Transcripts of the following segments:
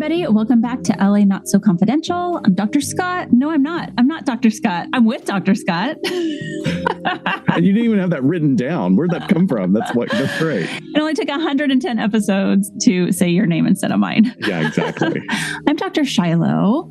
everybody. Welcome back to LA Not So Confidential. I'm Dr. Scott. No, I'm not. I'm not Dr. Scott. I'm with Dr. Scott. And you didn't even have that written down. Where'd that come from? That's great. It only took 110 episodes to say your name instead of mine. Yeah, exactly. I'm Dr. Shiloh.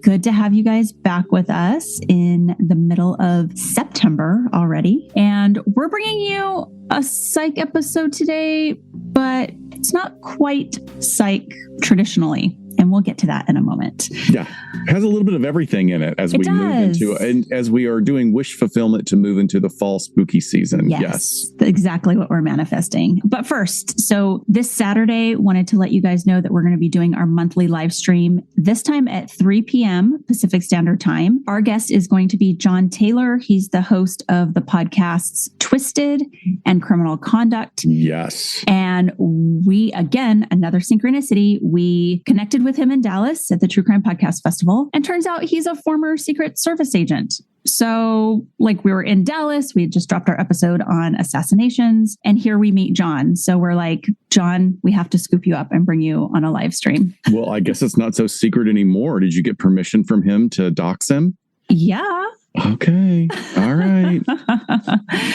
Good to have you guys back with us in the middle of September already. And we're bringing you a psych episode today, but it's not quite psych traditionally. And we'll get to that in a moment. Yeah. It has a little bit of everything in it as we move into, and as we are doing wish fulfillment to move into the fall spooky season. Yes. Exactly what we're manifesting. But first, so this Saturday, wanted to let you guys know that we're going to be doing our monthly live stream, this time at 3 p.m. Pacific Standard Time. Our guest is going to be John Taylor. He's the host of the podcasts Twisted and Criminal Conduct. Yes. And we, again, another synchronicity, we connected with him in Dallas at the True Crime Podcast Festival. And turns out he's a former Secret Service agent. So like we were in Dallas, we had just dropped our episode on assassinations, and here we meet John. So we're like, John, we have to scoop you up and bring you on a live stream. Well, I guess it's not so secret anymore. Did you get permission from him to dox him? Yeah. Okay. All right.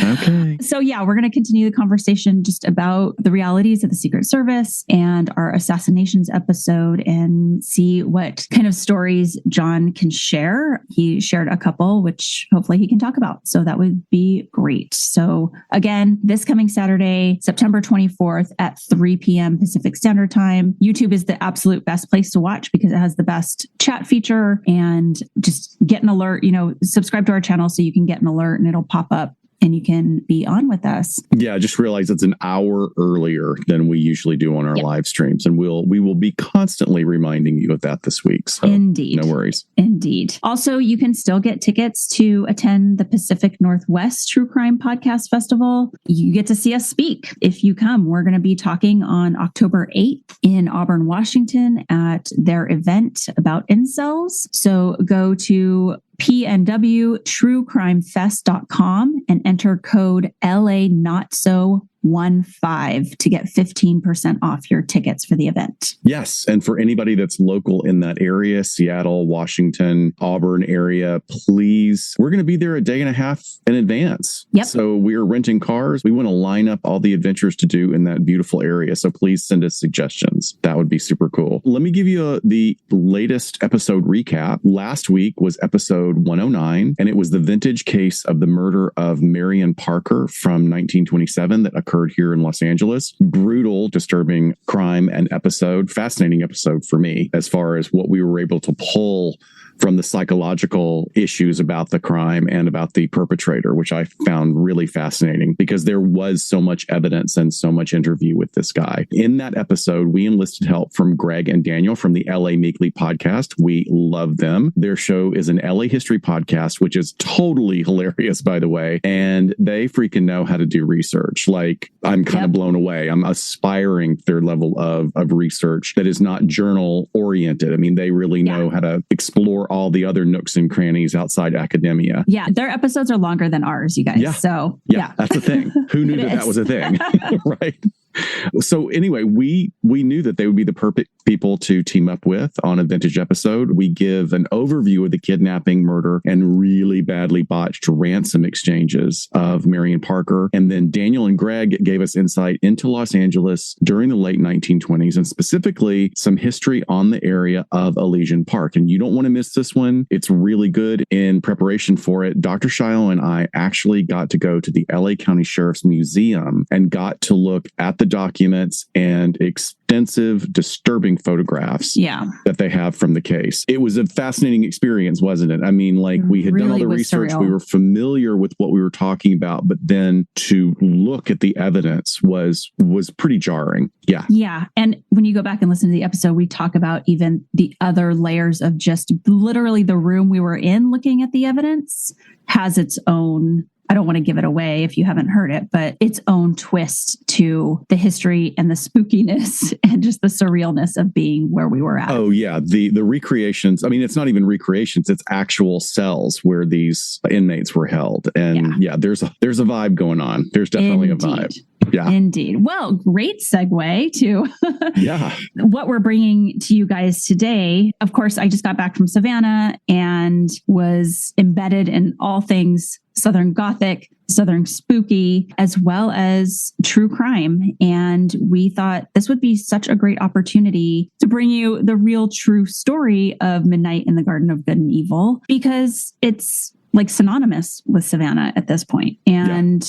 Okay. So yeah, we're going to continue the conversation just about the realities of the Secret Service and our assassinations episode and see what kind of stories John can share. He shared a couple, which hopefully he can talk about. So that would be great. So again, this coming Saturday, September 24th at 3 p.m. Pacific Standard Time. YouTube is the absolute best place to watch because it has the best chat feature, and just get an alert, subscribe to our channel so you can get an alert and it'll pop up and you can be on with us. Yeah, just realize it's an hour earlier than we usually do on our live streams. And we will be constantly reminding you of that this week. So indeed. No worries. Indeed. Also, you can still get tickets to attend the Pacific Northwest True Crime Podcast Festival. You get to see us speak if you come. We're going to be talking on October 8th in Auburn, Washington at their event about incels. So go to pnwtruecrimefest.com and enter code LA Not So 15 to get 15% off your tickets for the event. Yes. And for anybody that's local in that area, Seattle, Washington, Auburn area, please, we're going to be there a day and a half in advance. Yep. So we're renting cars. We want to line up all the adventures to do in that beautiful area. So please send us suggestions. That would be super cool. Let me give you the latest episode recap. Last week was episode 109, and it was the vintage case of the murder of Marion Parker from 1927 that occurred here in Los Angeles. Brutal, disturbing crime and episode. Fascinating episode for me as far as what we were able to pull from the psychological issues about the crime and about the perpetrator, which I found really fascinating because there was so much evidence and so much interview with this guy. In that episode, we enlisted help from Greg and Daniel from the LA Meekly podcast. We love them. Their show is an LA history podcast, which is totally hilarious, by the way. And they freaking know how to do research. Like, I'm kind of blown away. I'm aspiring to their level of research that is not journal oriented. I mean, they really know how to explore all the other nooks and crannies outside academia. Yeah, their episodes are longer than ours, you guys. Yeah. So, that's a thing. Who knew that was a thing? Right. So anyway, we knew that they would be the perfect people to team up with on a vintage episode. We give an overview of the kidnapping, murder, and really badly botched ransom exchanges of Marion Parker. And then Daniel and Greg gave us insight into Los Angeles during the late 1920s, and specifically some history on the area of Elysian Park. And you don't want to miss this one. It's really good. In preparation for it, Dr. Shiloh and I actually got to go to the LA County Sheriff's Museum and got to look at the documents and extensive, disturbing photographs that they have from the case. It was a fascinating experience, wasn't it? I mean, like, we had done all the research. Surreal. We were familiar with what we were talking about, but then to look at the evidence was pretty jarring. Yeah. Yeah. And when you go back and listen to the episode, we talk about even the other layers of just literally the room we were in looking at the evidence has its own, I don't want to give it away if you haven't heard it, but its own twist to the history and the spookiness and just the surrealness of being where we were at. Oh, yeah. The recreations. I mean, it's not even recreations. It's actual cells where these inmates were held. And there's a vibe going on. There's definitely a vibe. Yeah. Indeed. Well, great segue to Yeah. what we're bringing to you guys today. Of course, I just got back from Savannah and was embedded in all things Southern Gothic, Southern spooky, as well as true crime. And we thought this would be such a great opportunity to bring you the real true story of Midnight in the Garden of Good and Evil, because it's like synonymous with Savannah at this point. And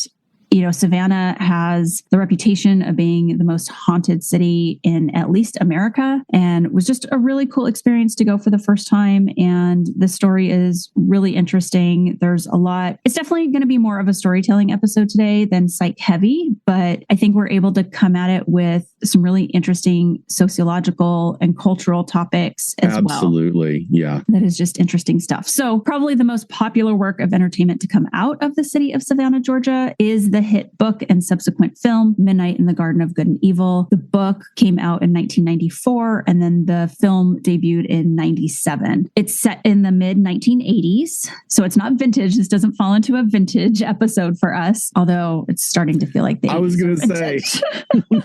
Savannah has the reputation of being the most haunted city in at least America, and was just a really cool experience to go for the first time. And the story is really interesting. There's a lot. It's definitely going to be more of a storytelling episode today than psych heavy, but I think we're able to come at it with some really interesting sociological and cultural topics as well. Absolutely. Yeah. That is just interesting stuff. So probably the most popular work of entertainment to come out of the city of Savannah, Georgia is the hit book and subsequent film, Midnight in the Garden of Good and Evil. The book came out in 1994, and then the film debuted in 97. It's set in the mid 1980s, so it's not vintage. This doesn't fall into a vintage episode for us, although it's starting to feel like the 80s. I was going to say,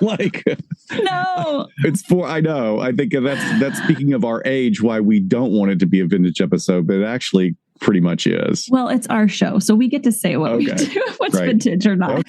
like, no, it's for, I know. I think that's speaking of our age, why we don't want it to be a vintage episode, but it actually pretty much is. Well, it's our show, so we get to say what we do, what's vintage or not.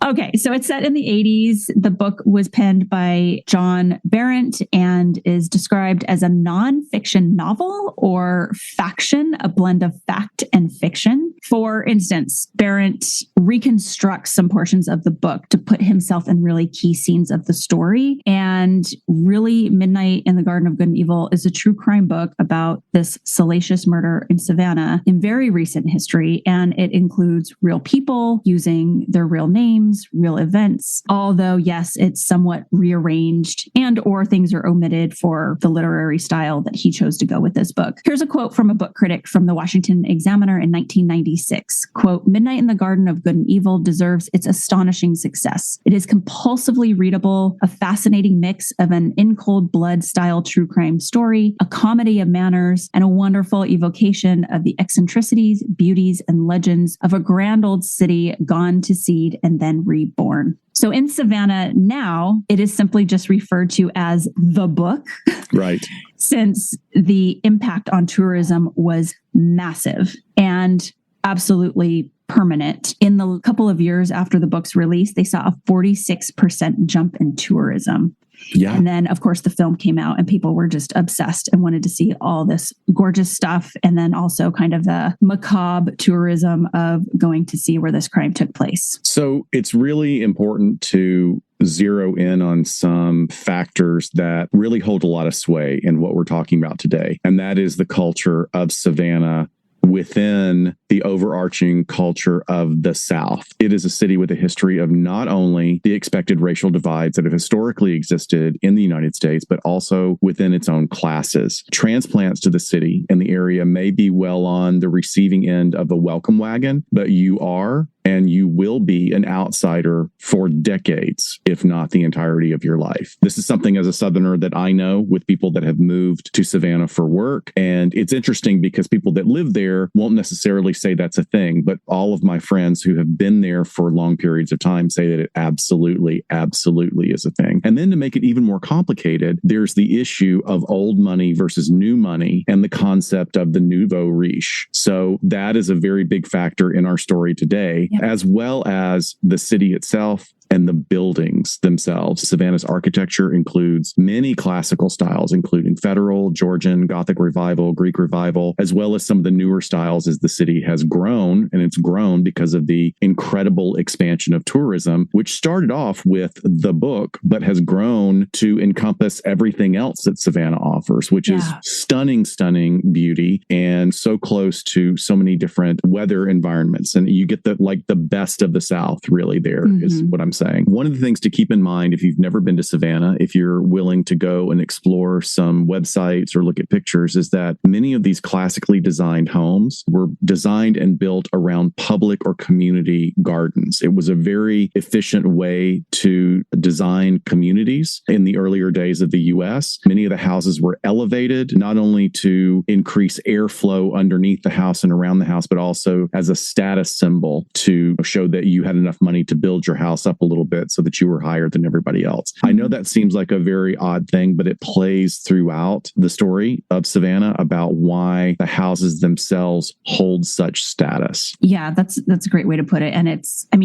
Okay, so it's set in the 80s. The book was penned by John Berendt and is described as a nonfiction novel or faction, a blend of fact and fiction. For instance, Berendt reconstructs some portions of the book to put himself in really key scenes of the story. And really, Midnight in the Garden of Good and Evil is a true crime book about this salacious murder in Savannah in very recent history. And it includes real people using their real names, real events, although yes, it's somewhat rearranged and or things are omitted for the literary style that he chose to go with this book. Here's a quote from a book critic from the Washington Examiner in 1996. Quote, Midnight in the Garden of Good and Evil deserves its astonishing success. It is compulsively readable, a fascinating mix of an in cold blood style true crime story, a comedy of manners, and a wonderful evocation of the eccentricities, beauties, and legends of a grand old city gone to seed and then reborn. So in Savannah now, it is simply just referred to as the book. Right. Since the impact on tourism was massive and absolutely permanent. In the couple of years after the book's release, they saw a 46% jump in tourism. Yeah. And then, of course, the film came out and people were just obsessed and wanted to see all this gorgeous stuff. And then also kind of the macabre tourism of going to see where this crime took place. So it's really important to zero in on some factors that really hold a lot of sway in what we're talking about today. And that is the culture of Savannah within the overarching culture of the South. It is a city with a history of not only the expected racial divides that have historically existed in the United States, but also within its own classes. Transplants to the city and the area may be well on the receiving end of a welcome wagon, but you are and you will be an outsider for decades, if not the entirety of your life. This is something as a Southerner that I know with people that have moved to Savannah for work. And it's interesting because people that live there won't necessarily say that's a thing, but all of my friends who have been there for long periods of time say that it absolutely, absolutely is a thing. And then to make it even more complicated, there's the issue of old money versus new money and the concept of the nouveau riche. So that is a very big factor in our story today. Yep. As well as the city itself and the buildings themselves. Savannah's architecture includes many classical styles, including Federal, Georgian, Gothic Revival, Greek Revival, as well as some of the newer styles as the city has grown. And it's grown because of the incredible expansion of tourism, which started off with the book, but has grown to encompass everything else that Savannah offers, which is stunning, stunning beauty and so close to so many different weather environments. And you get the best of the South really there is what I'm saying. One of the things to keep in mind, if you've never been to Savannah, if you're willing to go and explore some websites or look at pictures, is that many of these classically designed homes were designed and built around public or community gardens. It was a very efficient way to design communities in the earlier days of the U.S. Many of the houses were elevated, not only to increase airflow underneath the house and around the house, but also as a status symbol to show that you had enough money to build your house up a little bit so that you were higher than everybody else. I know that seems like a very odd thing, but it plays throughout the story of Savannah about why the houses themselves hold such status. Yeah, that's a great way to put it. And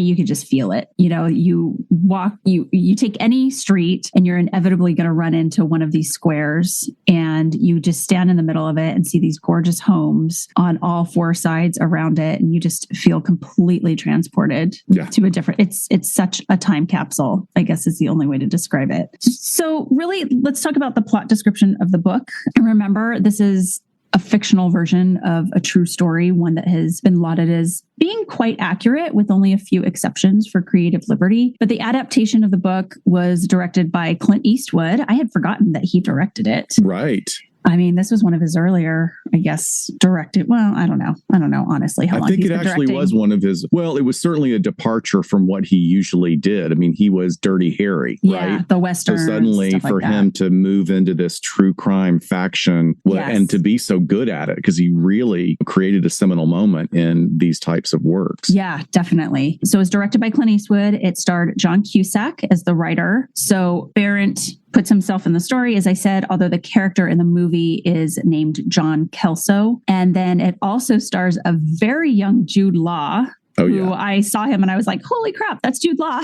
you can just feel it. You walk, you take any street and you're inevitably going to run into one of these squares, and you just stand in the middle of it and see these gorgeous homes on all four sides around it. And you just feel completely transported to a different, it's such a time capsule, I guess is the only way to describe it. So really, let's talk about the plot description of the book. And remember, this is a fictional version of a true story, one that has been lauded as being quite accurate with only a few exceptions for creative liberty. But the adaptation of the book was directed by Clint Eastwood. I had forgotten that he directed it. Right. I mean, this was one of his earlier, I guess, directed. Well, I don't know, honestly, how long he's been directing. I think it actually was one of his, well, it was certainly a departure from what he usually did. I mean, he was Dirty Harry, right? The Western. So suddenly for him to move into this true crime faction and to be so good at it, because he really created a seminal moment in these types of works. Yeah, definitely. So it was directed by Clint Eastwood. It starred John Cusack as the writer. So Berendt puts himself in the story, as I said, although the character in the movie is named John Kelso. And then it also stars a very young Jude Law, who I saw him and I was like, holy crap, that's Jude Law.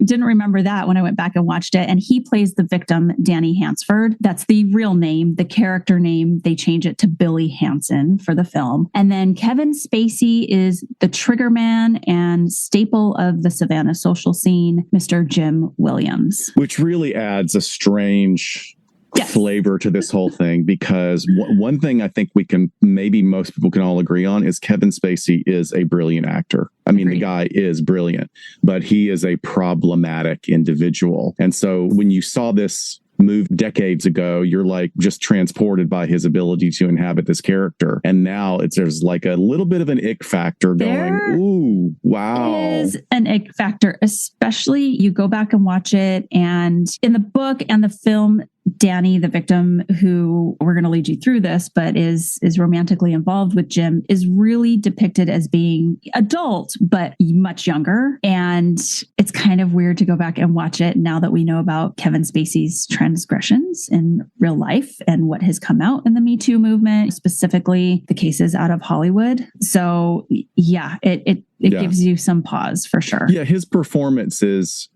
Didn't remember that when I went back and watched it. And he plays the victim, Danny Hansford. That's the real name. The character name, they change it to Billy Hansen for the film. And then Kevin Spacey is the trigger man and staple of the Savannah social scene, Mr. Jim Williams. Which really adds a strange flavor to this whole thing, because one thing I think maybe most people can all agree on is Kevin Spacey is a brilliant actor. I mean, the guy is brilliant, but he is a problematic individual. And so when you saw this moved decades ago, you're like just transported by his ability to inhabit this character. And now there's like a little bit of an ick factor going, ooh, wow. It is an ick factor, especially you go back and watch it. And in the book and the film, Danny, the victim, who we're going to lead you through this, but is romantically involved with Jim, is really depicted as being adult, but much younger. And it's kind of weird to go back and watch it now that we know about Kevin Spacey's transgressions in real life and what has come out in the Me Too movement, specifically the cases out of Hollywood. So yeah, it gives you some pause for sure. Yeah, his performance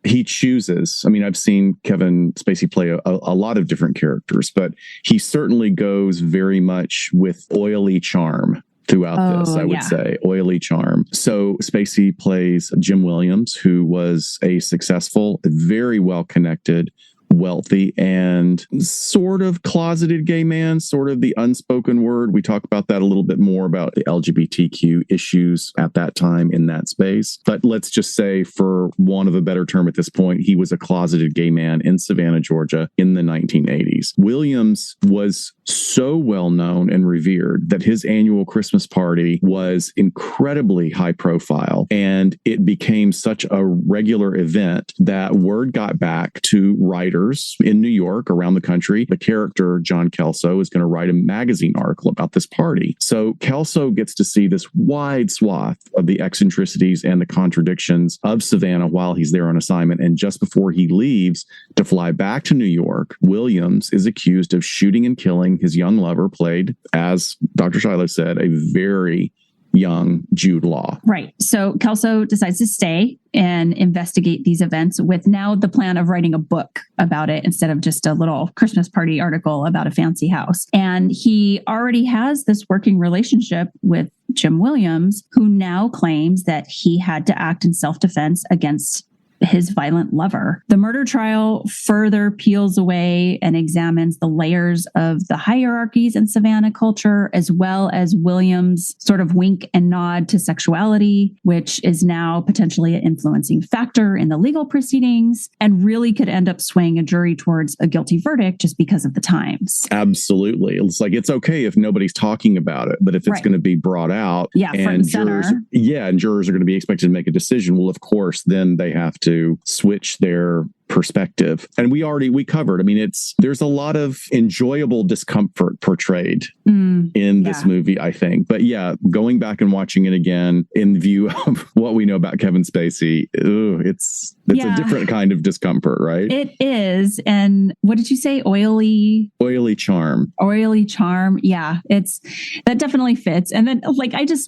he chooses. I mean, I've seen Kevin Spacey play a lot of different characters, but he certainly goes very much with oily charm throughout this, I would say. Oily charm. So Spacey plays Jim Williams, who was a successful, very well-connected, wealthy, and sort of closeted gay man, sort of the unspoken word. We talk about that a little bit more about the LGBTQ issues at that time in that space. But let's just say, for want of a better term at this point, he was a closeted gay man in Savannah, Georgia in the 1980s. Williams was so well known and revered that his annual Christmas party was incredibly high profile, and it became such a regular event that word got back to writers in New York, around the country. The character, John Kelso, is going to write a magazine article about this party. So Kelso gets to see this wide swath of the eccentricities and the contradictions of Savannah while he's there on assignment. And just before he leaves to fly back to New York, Williams is accused of shooting and killing his young lover, played, as Dr. Shiloh said, a very young Jude Law. Right. So Kelso decides to stay and investigate these events with now the plan of writing a book about it instead of just a little Christmas party article about a fancy house. And he already has this working relationship with Jim Williams, who now claims that he had to act in self-defense against his violent lover. The murder trial further peels away and examines the layers of the hierarchies in Savannah culture, as well as Williams' sort of wink and nod to sexuality, which is now potentially an influencing factor in the legal proceedings and really could end up swaying a jury towards a guilty verdict just because of the times. Absolutely. It's like, it's okay if nobody's talking about it, but if it's going to be brought out and jurors are going to be expected to make a decision, well, of course, then they have to switch their perspective. And we covered, I mean, there's a lot of enjoyable discomfort portrayed in this movie, I think. But yeah, going back and watching it again in view of what we know about Kevin Spacey, it's a different kind of discomfort, right? It is. And what did you say? Oily charm. Oily charm. Yeah, that definitely fits. And then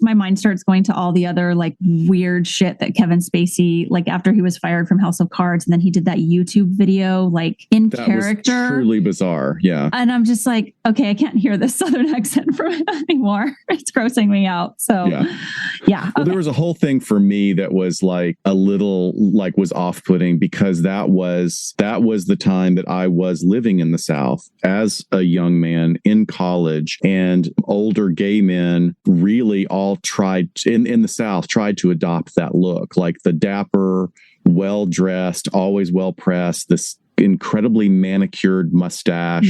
my mind starts going to all the other weird shit that Kevin Spacey, after he was fired from House of Cards, and then he did that YouTube video, in that character. Was truly bizarre. Yeah. And I'm just like, okay, I can't hear this Southern accent from him anymore. It's grossing me out. So yeah. Well, there was a whole thing for me that was a little was off-putting, because that was the time that I was living in the South as a young man in college, and older gay men really all tried in the South to adopt that look, like the dapper, well-dressed, always well-pressed, this incredibly manicured mustache,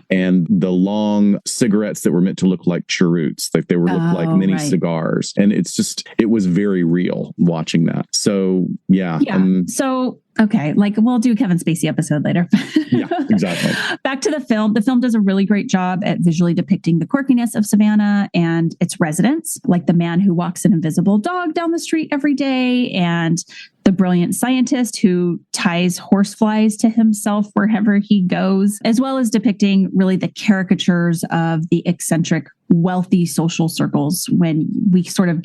and the long cigarettes that were meant to look like cheroots, they were look like mini cigars, and it was very real watching that. So so okay, we'll do a Kevin Spacey episode later. Yeah, exactly. Back to the film. The film does a really great job at visually depicting the quirkiness of Savannah and its residents, like the man who walks an invisible dog down the street every day, and the brilliant scientist who ties horseflies to himself wherever he goes, as well as depicting really the caricatures of the eccentric, wealthy social circles when we sort of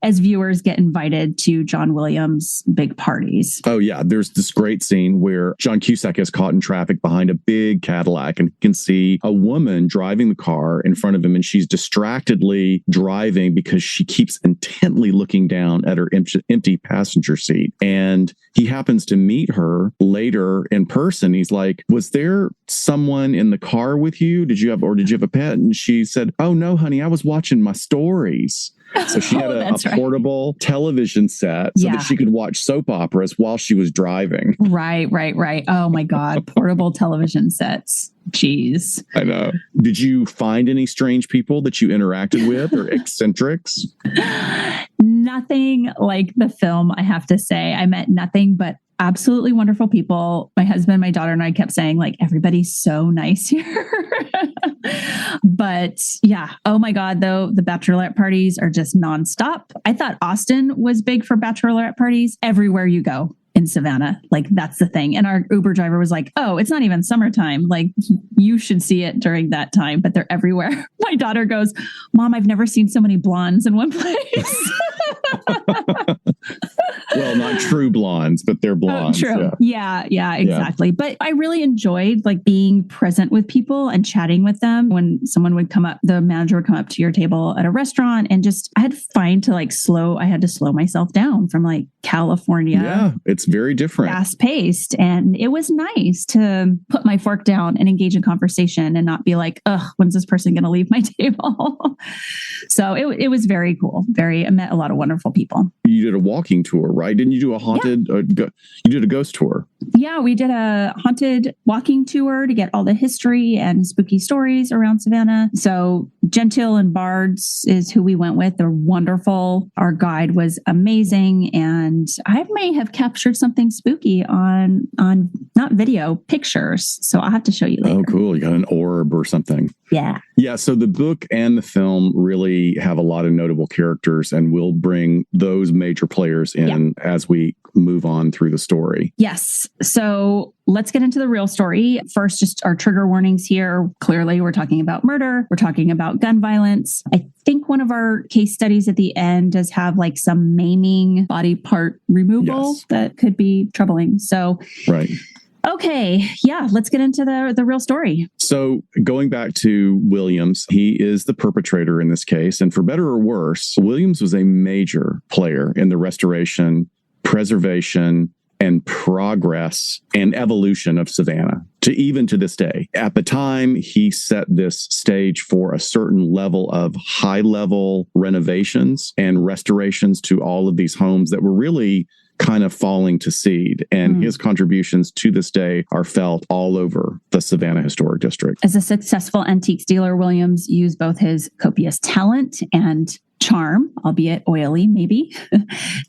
as viewers, get invited to John Williams' big parties. Oh, yeah. There's this great scene where John Cusack is caught in traffic behind a big Cadillac, and he can see a woman driving the car in front of him, and she's distractedly driving because she keeps intently looking down at her empty passenger seat. And he happens to meet her later in person. He's like, was there someone in the car with you? Did you have a pet? And she said, oh, no, honey, I was watching my stories. So she had a portable television set so that she could watch soap operas while she was driving. Right. Oh my God. Portable television sets. Jeez. I know. Did you find any strange people that you interacted with, or eccentrics? Nothing like the film, I have to say. I met nothing but absolutely wonderful people. My husband, my daughter, and I kept saying, everybody's so nice here. But yeah, oh my God, though, the bachelorette parties are just nonstop. I thought Austin was big for bachelorette parties. Everywhere you go in Savannah, that's the thing. And our Uber driver was like, oh, it's not even summertime. You should see it during that time, but they're everywhere. My daughter goes, Mom, I've never seen so many blondes in one place. Well, not true blondes, but they're blondes. True. Yeah, exactly. Yeah. But I really enjoyed being present with people and chatting with them. When someone would come up, the manager would come up to your table at a restaurant, and I had to slow myself down from California. Yeah, it's very different. Fast paced. And it was nice to put my fork down and engage in conversation and not be like, ugh, when's this person going to leave my table? So it was very cool. I met a lot of wonderful people. You did a walking tour, right? Didn't you do a haunted, you did a ghost tour? Yeah, we did a haunted walking tour to get all the history and spooky stories around Savannah. So Gentile and Bards is who we went with. They're wonderful. Our guide was amazing. And I may have captured something spooky on not video, pictures. So I'll have to show you later. Oh, cool. You got an orb or something. Yeah. Yeah. So the book and the film really have a lot of notable characters, and we'll bring those major players in as we move on through the story. Yes. So let's get into the real story. First, just our trigger warnings here. Clearly, we're talking about murder. We're talking about gun violence. I think one of our case studies at the end does have some maiming, body part removal that could be troubling. So, right. Okay. Yeah. Let's get into the real story. So going back to Williams, he is the perpetrator in this case. And for better or worse, Williams was a major player in the restoration, preservation, and progress and evolution of Savannah to this day. At the time, he set this stage for a certain level of high-level renovations and restorations to all of these homes that were really kind of falling to seed. And his contributions to this day are felt all over the Savannah Historic District. As a successful antiques dealer, Williams used both his copious talent and charm, albeit oily, maybe,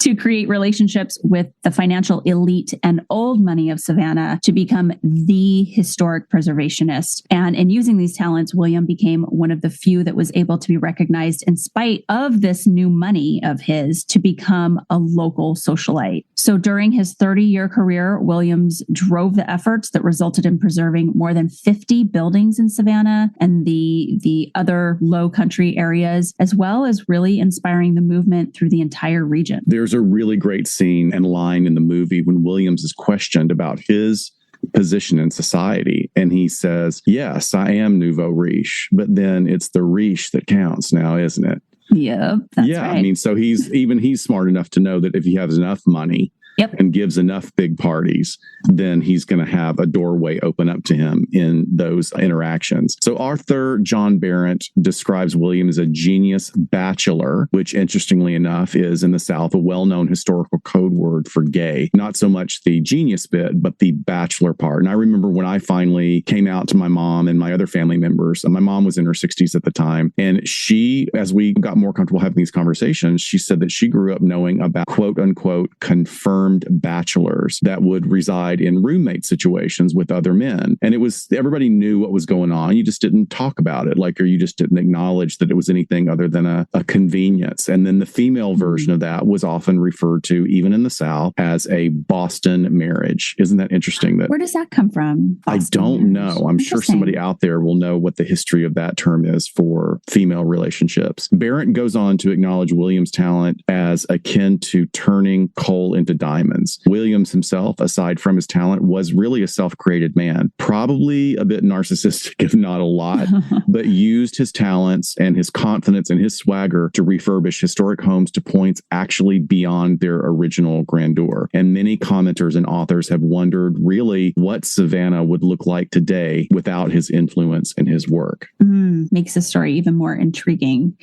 to create relationships with the financial elite and old money of Savannah to become the historic preservationist. And in using these talents, William became one of the few that was able to be recognized in spite of this new money of his to become a local socialite. So during his 30-year career, Williams drove the efforts that resulted in preserving more than 50 buildings in Savannah and the other low country areas, as well as really inspiring the movement through the entire region. There's a really great scene and line in the movie when Williams is questioned about his position in society. And he says, yes, I am nouveau riche, but then it's the riche that counts now, isn't it? Yeah, that's right. I mean, so he's smart enough to know that if he has enough money, and gives enough big parties, then he's going to have a doorway open up to him in those interactions. So Arthur John Barrett describes William as a genius bachelor, which interestingly enough is in the South a well-known historical code word for gay. Not so much the genius bit, but the bachelor part. And I remember when I finally came out to my mom and my other family members, and my mom was in her 60s at the time, and she, as we got more comfortable having these conversations, she said that she grew up knowing about quote unquote confirmed bachelors that would reside in roommate situations with other men. And it was, everybody knew what was going on. You just didn't talk about it, or you just didn't acknowledge that it was anything other than a convenience. And then the female version of that was often referred to, even in the South, as a Boston marriage. Isn't that interesting? Where does that come from? I don't know. I'm sure somebody out there will know what the history of that term is for female relationships. Barrett goes on to acknowledge William's talent as akin to turning coal into diamonds. Williams himself, aside from his talent, was really a self-created man, probably a bit narcissistic, if not a lot, but used his talents and his confidence and his swagger to refurbish historic homes to points actually beyond their original grandeur. And many commenters and authors have wondered really what Savannah would look like today without his influence and his work. Makes the story even more intriguing.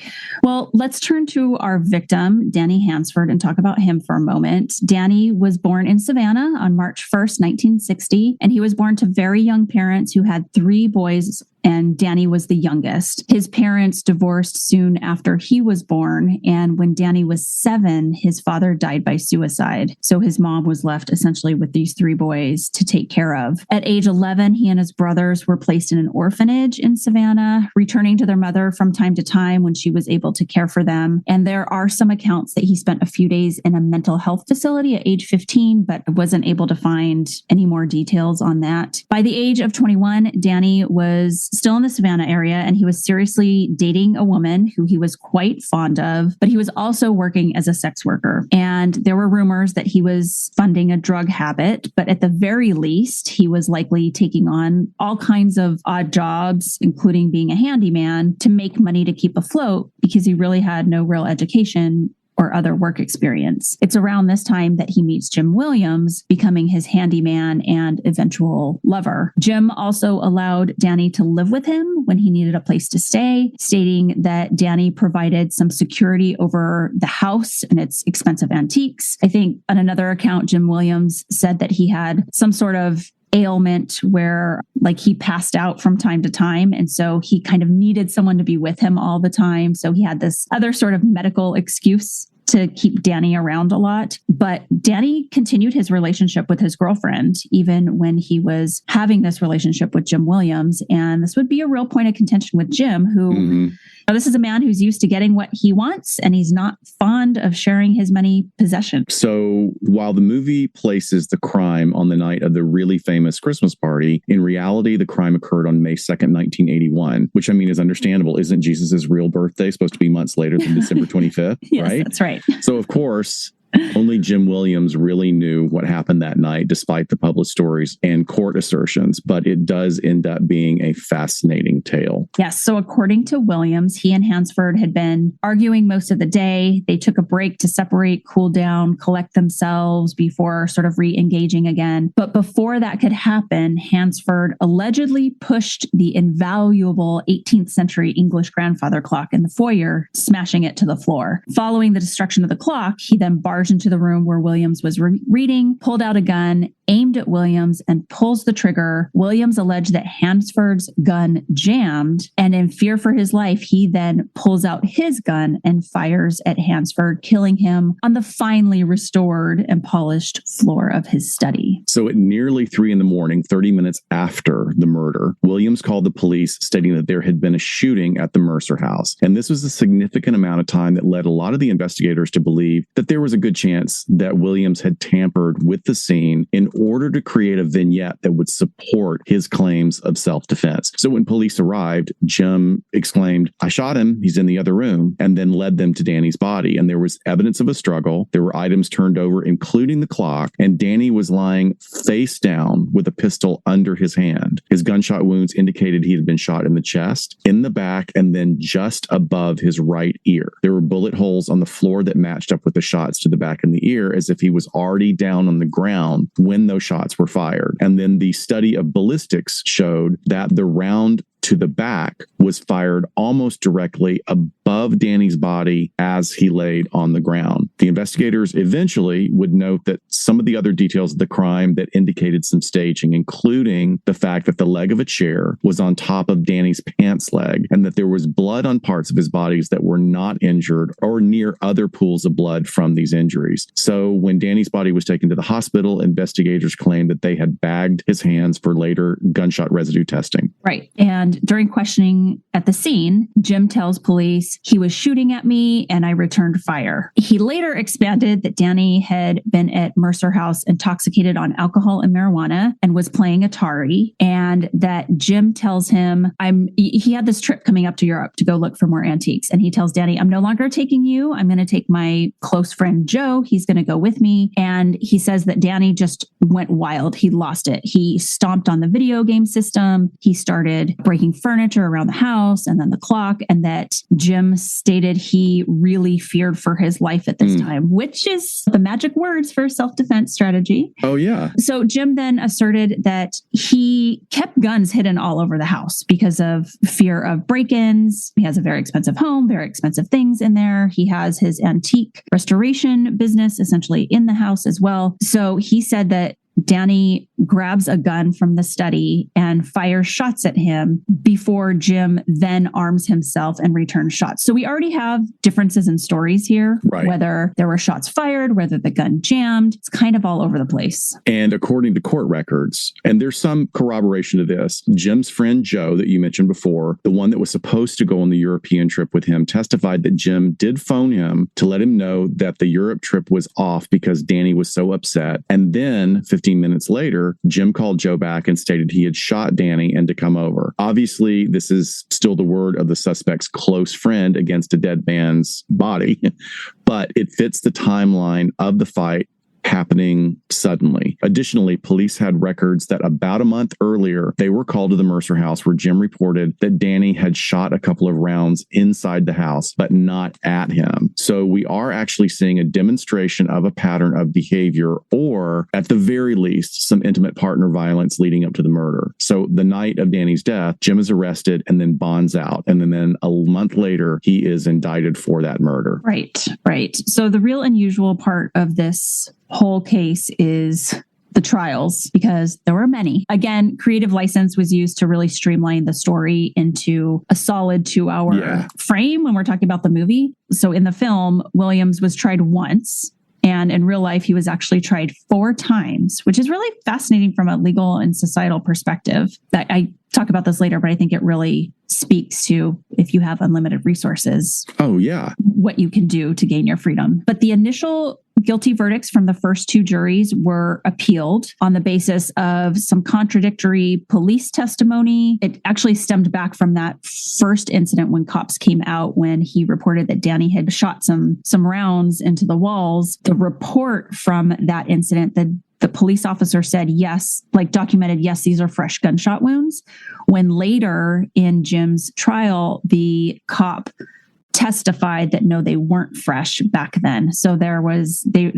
Well, let's turn to our victim, Danny Hansford, and talk about him for a moment. Danny was born in Savannah on March 1st, 1960, and he was born to very young parents who had 3 boys, and Danny was the youngest. His parents divorced soon after he was born, and when Danny was 7, his father died by suicide. So his mom was left essentially with these 3 boys to take care of. At age 11, he and his brothers were placed in an orphanage in Savannah, returning to their mother from time to time when she was able to care for them. And there are some accounts that he spent a few days in a mental health facility at age 15, but wasn't able to find any more details on that. By the age of 21, Danny was still in the Savannah area, and he was seriously dating a woman who he was quite fond of, but he was also working as a sex worker. And there were rumors that he was funding a drug habit, but at the very least, he was likely taking on all kinds of odd jobs, including being a handyman, to make money to keep afloat because he really had no real education or other work experience. It's around this time that he meets Jim Williams, becoming his handyman and eventual lover. Jim also allowed Danny to live with him when he needed a place to stay, stating that Danny provided some security over the house and its expensive antiques. I think on another account, Jim Williams said that he had some sort of ailment where he passed out from time to time. And so he kind of needed someone to be with him all the time. So he had this other sort of medical excuse to keep Danny around a lot. But Danny continued his relationship with his girlfriend, even when he was having this relationship with Jim Williams. And this would be a real point of contention with Jim, who this is a man who's used to getting what he wants, and he's not fond of sharing his money possessions. So while the movie places the crime on the night of the really famous Christmas party, in reality, the crime occurred on May 2nd, 1981, which I mean is understandable. Isn't Jesus's real birthday supposed to be months later than December 25th? Yes, right? That's right. So of course, only Jim Williams really knew what happened that night, despite the published stories and court assertions. But it does end up being a fascinating tale. Yes. So according to Williams, he and Hansford had been arguing most of the day. They took a break to separate, cool down, collect themselves before sort of re-engaging again. But before that could happen, Hansford allegedly pushed the invaluable 18th century English grandfather clock in the foyer, smashing it to the floor. Following the destruction of the clock, he then barged wanders into the room where Williams was reading, pulled out a gun, aimed at Williams, and pulls the trigger. Williams alleged that Hansford's gun jammed, and in fear for his life, he then pulls out his gun and fires at Hansford, killing him on the finely restored and polished floor of his study. So at nearly 3 a.m, 30 minutes after the murder, Williams called the police stating that there had been a shooting at the Mercer house. And this was a significant amount of time that led a lot of the investigators to believe that there was a good chance that Williams had tampered with the scene in order to create a vignette that would support his claims of self-defense. So when police arrived, Jim exclaimed, "I shot him. He's in the other room," and then led them to Danny's body. And there was evidence of a struggle. There were items turned over, including the clock, and Danny was lying face down with a pistol under his hand. His gunshot wounds indicated he had been shot in the chest, in the back, and then just above his right ear. There were bullet holes on the floor that matched up with the shots to the back and the ear, as if he was already down on the ground when those shots were fired. And then the study of ballistics showed that the round to the back was fired almost directly above Danny's body as he laid on the ground. The investigators eventually would note that some of the other details of the crime that indicated some staging, including the fact that the leg of a chair was on top of Danny's pants leg, and that there was blood on parts of his bodies that were not injured or near other pools of blood from these injuries. So when Danny's body was taken to the hospital, investigators claimed that they had bagged his hands for later gunshot residue testing. Right. And during questioning at the scene, Jim tells police, "He was shooting at me and I returned fire." He later expanded that Danny had been at Mercer House intoxicated on alcohol and marijuana and was playing Atari, and that Jim tells him, he had this trip coming up to Europe to go look for more antiques. And he tells Danny, "I'm no longer taking you. I'm going to take my close friend Joe. He's going to go with me." And he says that Danny just went wild. He lost it. He stomped on the video game system. He started breaking furniture around the house and then the clock, and that Jim stated he really feared for his life at this time, which is the magic words for self-defense strategy. Oh, yeah. So Jim then asserted that he kept guns hidden all over the house because of fear of break-ins. He has a very expensive home, very expensive things in there. He has his antique restoration business essentially in the house as well. So he said that Danny grabs a gun from the study and fires shots at him before Jim then arms himself and returns shots. So we already have differences in stories here, right? Whether there were shots fired, whether the gun jammed. It's kind of all over the place. And according to court records, and there's some corroboration to this, Jim's friend Joe that you mentioned before, the one that was supposed to go on the European trip with him, testified that Jim did phone him to let him know that the Europe trip was off because Danny was so upset. And then 15 minutes later, Jim called Joe back and stated he had shot Danny and to come over. Obviously, this is still the word of the suspect's close friend against a dead man's body, but it fits the timeline of the fight happening suddenly. Additionally, police had records that about a month earlier, they were called to the Mercer house where Jim reported that Danny had shot a couple of rounds inside the house, but not at him. So we are actually seeing a demonstration of a pattern of behavior, or at the very least, some intimate partner violence leading up to the murder. So the night of Danny's death, Jim is arrested and then bonds out. And then a month later, he is indicted for that murder. Right, right. So the real unusual part of this whole case is the trials, because there were many. Again, creative license was used to really streamline the story into a solid 2-hour frame when we're talking about the movie. So in the film, Williams was tried once. And in real life, he was actually tried 4 times, which is really fascinating from a legal and societal perspective. I talk about this later, but I think it really speaks to, if you have unlimited resources, what you can do to gain your freedom. But the initial guilty verdicts from the first 2 juries were appealed on the basis of some contradictory police testimony. It actually stemmed back from that first incident when cops came out, when he reported that Danny had shot some rounds into the walls. The report from that incident, the police officer said, yes, documented, yes, these are fresh gunshot wounds. When later in Jim's trial, the cop testified that no, they weren't fresh back then. So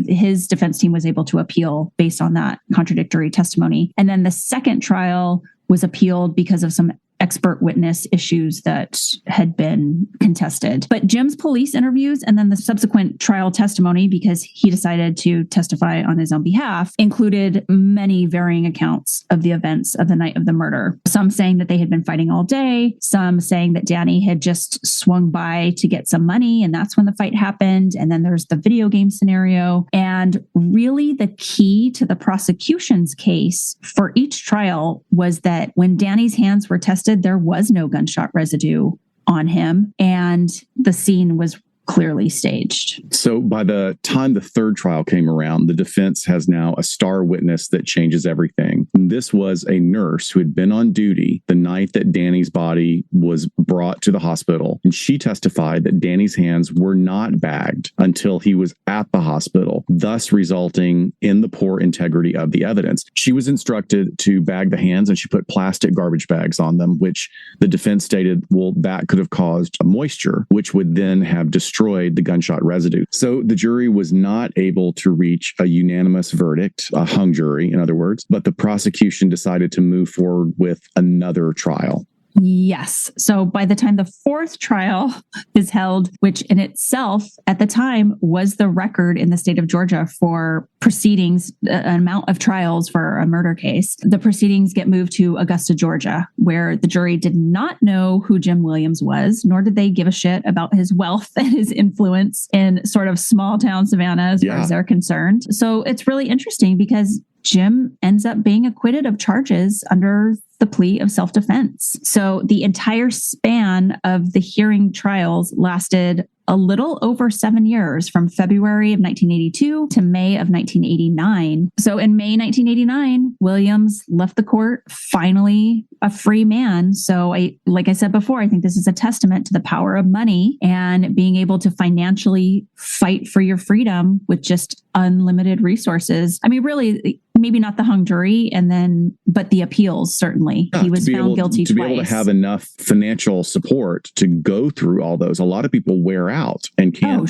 his defense team was able to appeal based on that contradictory testimony. And then the second trial was appealed because of some expert witness issues that had been contested. But Jim's police interviews and then the subsequent trial testimony, because he decided to testify on his own behalf, included many varying accounts of the events of the night of the murder. Some saying that they had been fighting all day, some saying that Danny had just swung by to get some money and that's when the fight happened. And then there's the video game scenario. And really the key to the prosecution's case for each trial was that when Danny's hands were tested, there was no gunshot residue on him, and the scene was clearly staged. So by the time the third trial came around, the defense has now a star witness that changes everything. This was a nurse who had been on duty the night that Danny's body was brought to the hospital. And she testified that Danny's hands were not bagged until he was at the hospital, thus resulting in the poor integrity of the evidence. She was instructed to bag the hands and she put plastic garbage bags on them, which the defense stated, well, that could have caused moisture, which would then have destroyed the gunshot residue. So the jury was not able to reach a unanimous verdict, a hung jury, in other words, but the prosecution decided to move forward with another trial. Yes. So by the time the fourth trial is held, which in itself at the time was the record in the state of Georgia for proceedings, an amount of trials for a murder case, the proceedings get moved to Augusta, Georgia, where the jury did not know who Jim Williams was, nor did they give a shit about his wealth and his influence in sort of small town Savannah as far as they're concerned. So it's really interesting because Jim ends up being acquitted of charges under the plea of self-defense. So the entire span of the hearing trials lasted a little over 7 years, from February of 1982 to May of 1989. So in May 1989, Williams left the court finally a free man. So like I said before, I think this is a testament to the power of money and being able to financially fight for your freedom with just unlimited resources. I mean, really, maybe not the hung jury, but the appeals, certainly. He was found guilty twice. To be able to have enough financial support to go through all those. A lot of people wear out and can't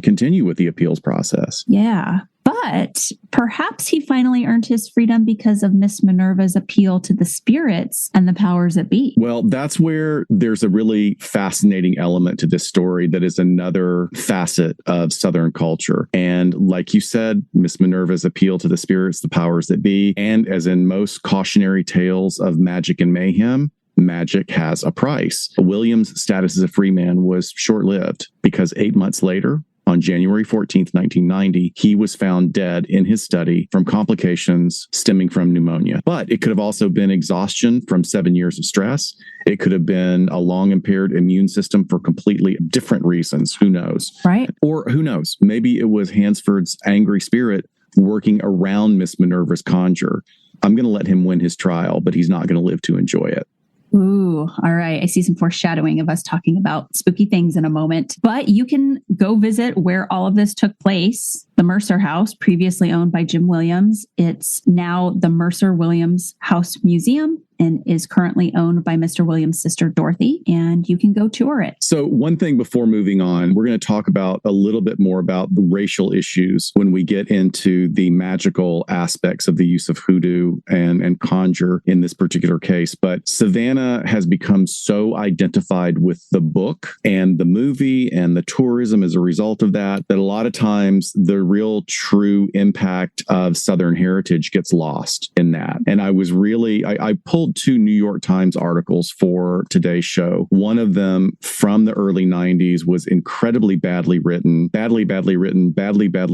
continue with the appeals process. Yeah. But perhaps he finally earned his freedom because of Miss Minerva's appeal to the spirits and the powers that be. Well, that's where there's a really fascinating element to this story that is another facet of Southern culture. And like you said, Miss Minerva's appeal to the spirits, the powers that be, and as in most cautionary tales of magic and mayhem, magic has a price. Williams' status as a free man was short-lived because 8 months later, on January 14th, 1990, he was found dead in his study from complications stemming from pneumonia. But it could have also been exhaustion from 7 years of stress. It could have been a long impaired immune system for completely different reasons. Who knows? Right. Or who knows? Maybe it was Hansford's angry spirit working around Miss Minerva's conjure. I'm going to let him win his trial, but he's not going to live to enjoy it. Ooh, all right. I see some foreshadowing of us talking about spooky things in a moment. But you can go visit where all of this took place. The Mercer House, previously owned by Jim Williams. It's now the Mercer Williams House Museum and is currently owned by Mr. Williams' sister, Dorothy, and you can go tour it. So one thing before moving on, we're going to talk about a little bit more about the racial issues when we get into the magical aspects of the use of hoodoo and conjure in this particular case. But Savannah has become so identified with the book and the movie and the tourism as a result of that, that a lot of times the real true impact of Southern heritage gets lost in that. And I pulled two New York Times articles for today's show. One of them from the early 90s was incredibly badly written, badly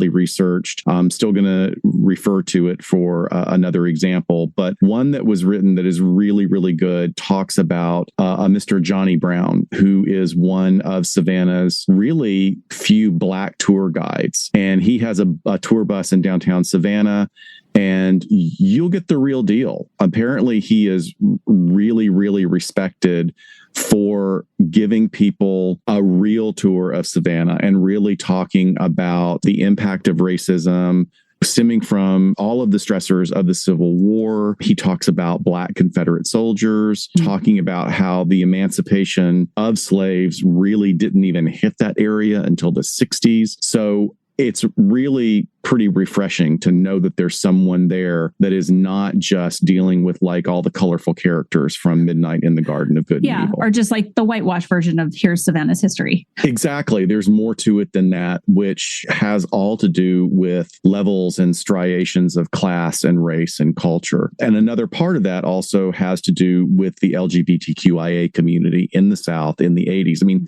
researched. I'm still going to refer to it for another example, but one that was written that is really, really good talks about a Mr. Johnny Brown, who is one of Savannah's really few Black tour guides. And he has a tour bus in downtown Savannah, and you'll get the real deal. Apparently, he is really, really respected for giving people a real tour of Savannah and really talking about the impact of racism stemming from all of the stressors of the Civil War. He talks about Black Confederate soldiers, talking about how the emancipation of slaves really didn't even hit that area until the 60s. So it's really pretty refreshing to know that there's someone there that is not just dealing with like all the colorful characters from Midnight in the Garden of Good and Evil. Or just like the whitewash version of here's Savannah's history. Exactly. There's more to it than that, which has all to do with levels and striations of class and race and culture. And another part of that also has to do with the LGBTQIA community in the South in the 80s. I mean,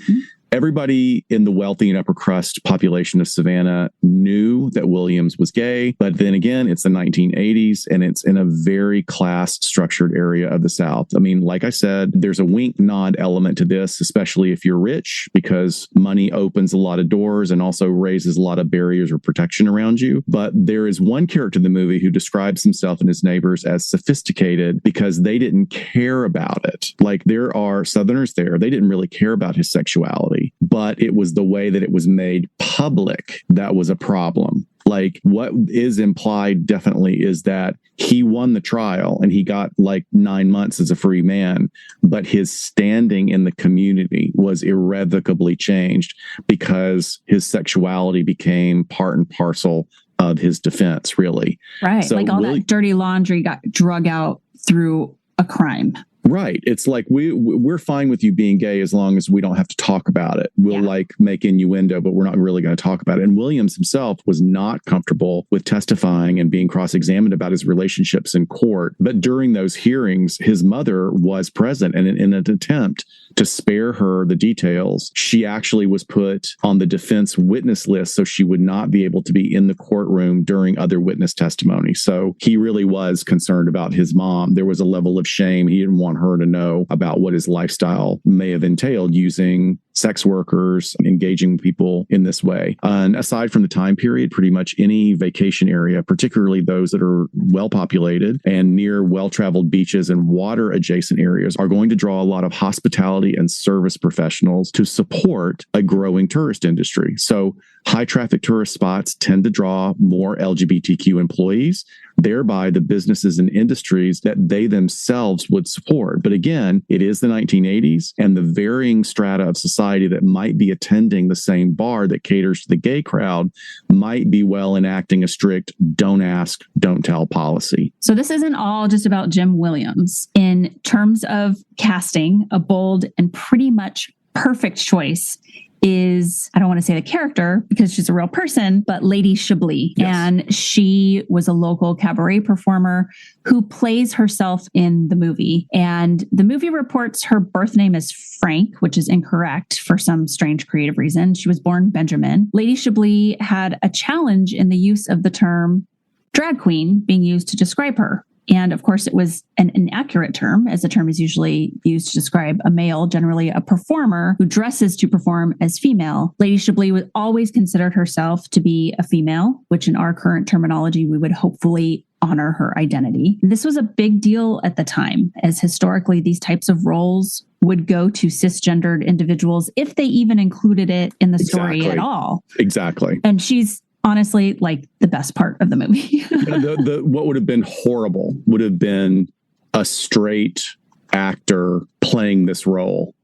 everybody in the wealthy and upper crust population of Savannah knew that Williams was gay, but then again, it's the 1980s and it's in a very class structured area of the South. I mean, like I said, there's a wink nod element to this, especially if you're rich, because money opens a lot of doors and also raises a lot of barriers or protection around you. But there is one character in the movie who describes himself and his neighbors as sophisticated because they didn't care about it. Like there are Southerners there, they didn't really care about his sexuality. But it was the way that it was made public that was a problem. Like what is implied definitely is that he won the trial and he got like 9 months as a free man, but his standing in the community was irrevocably changed because his sexuality became part and parcel of his defense, really. Right. So like all that dirty laundry got drug out through a crime. Right. It's like we're fine with you being gay as long as we don't have to talk about it. We'll like make innuendo, but we're not really going to talk about it. And Williams himself was not comfortable with testifying and being cross-examined about his relationships in court. But during those hearings, his mother was present, and in an attempt to spare her the details, she actually was put on the defense witness list so she would not be able to be in the courtroom during other witness testimony. So he really was concerned about his mom. There was a level of shame. He didn't want her to know about what his lifestyle may have entailed using sex workers, engaging people in this way. And aside from the time period, pretty much any vacation area, particularly those that are well populated and near well-traveled beaches and water adjacent areas, are going to draw a lot of hospitality and service professionals to support a growing tourist industry. So high traffic tourist spots tend to draw more LGBTQ employees, thereby the businesses and industries that they themselves would support. But again, it is the 1980s, and the varying strata of society that might be attending the same bar that caters to the gay crowd might be well enacting a strict don't ask, don't tell policy. So this isn't all just about Jim Williams. In terms of casting, a bold and pretty much perfect choice is, I don't want to say the character because she's a real person, but Lady Chablis. Yes. And she was a local cabaret performer who plays herself in the movie. And the movie reports her birth name as Frank, which is incorrect for some strange creative reason. She was born Benjamin. Lady Chablis had a challenge in the use of the term drag queen being used to describe her. And of course, it was an inaccurate term, as the term is usually used to describe a male, generally a performer who dresses to perform as female. Lady Chablis was always considered herself to be a female, which in our current terminology, we would hopefully honor her identity. This was a big deal at the time, as historically these types of roles would go to cisgendered individuals if they even included it in the story at all. Exactly. And she's honestly like the best part of the movie. What would have been horrible would have been a straight actor playing this role.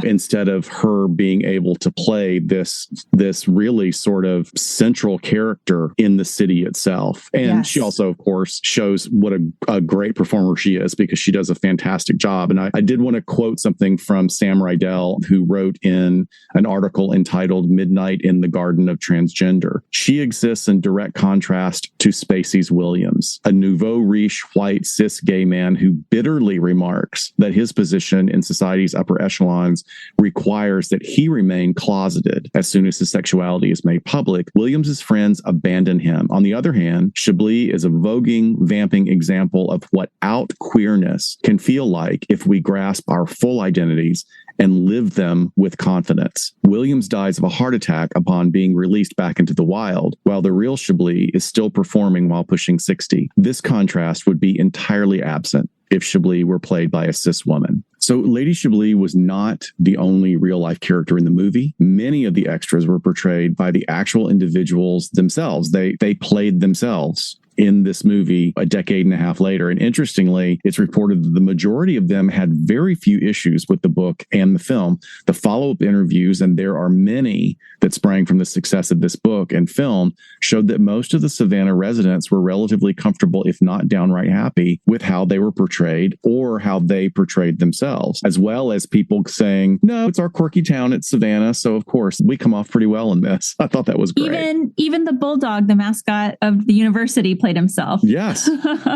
Instead of her being able to play this really sort of central character in the city itself. And she also, of course, shows what a great performer she is because she does a fantastic job. And I did want to quote something from Sam Rydell, who wrote in an article entitled Midnight in the Garden of Transgender. She exists in direct contrast to Spacey's Williams, a nouveau riche white cis gay man who bitterly remarks that his position in society's upper echelon requires that he remain closeted. As soon as his sexuality is made public, Williams's friends abandon him. On the other hand, Chablis is a voguing, vamping example of what out queerness can feel like if we grasp our full identities and live them with confidence. Williams dies of a heart attack upon being released back into the wild, while the real Chablis is still performing while pushing 60. This contrast would be entirely absent if Chablis were played by a cis woman. So Lady Chablis was not the only real-life character in the movie. Many of the extras were portrayed by the actual individuals themselves. They played themselves in this movie a decade and a half later. And interestingly, it's reported that the majority of them had very few issues with the book and the film. The follow-up interviews, and there are many that sprang from the success of this book and film, showed that most of the Savannah residents were relatively comfortable, if not downright happy, with how they were portrayed or how they portrayed themselves, as well as people saying, no, it's our quirky town, it's Savannah, so of course we come off pretty well in this. I thought that was great. Even the bulldog, the mascot of the university, played himself. Yes,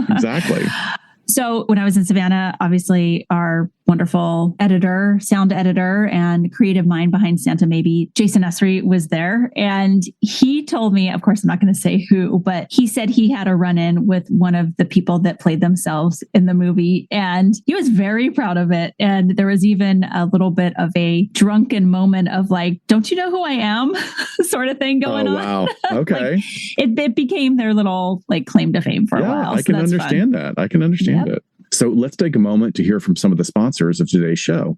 exactly. So when I was in Savannah, obviously our wonderful editor, sound editor, and creative mind behind Santa Maybe, Jason Esri, was there. And he told me, of course, I'm not going to say who, but he said he had a run-in with one of the people that played themselves in the movie. And he was very proud of it. And there was even a little bit of a drunken moment of like, don't you know who I am? sort of thing going on. Wow. Okay. Like, it became their little like claim to fame for a while. I can understand that. I can understand it. So let's take a moment to hear from some of the sponsors of today's show.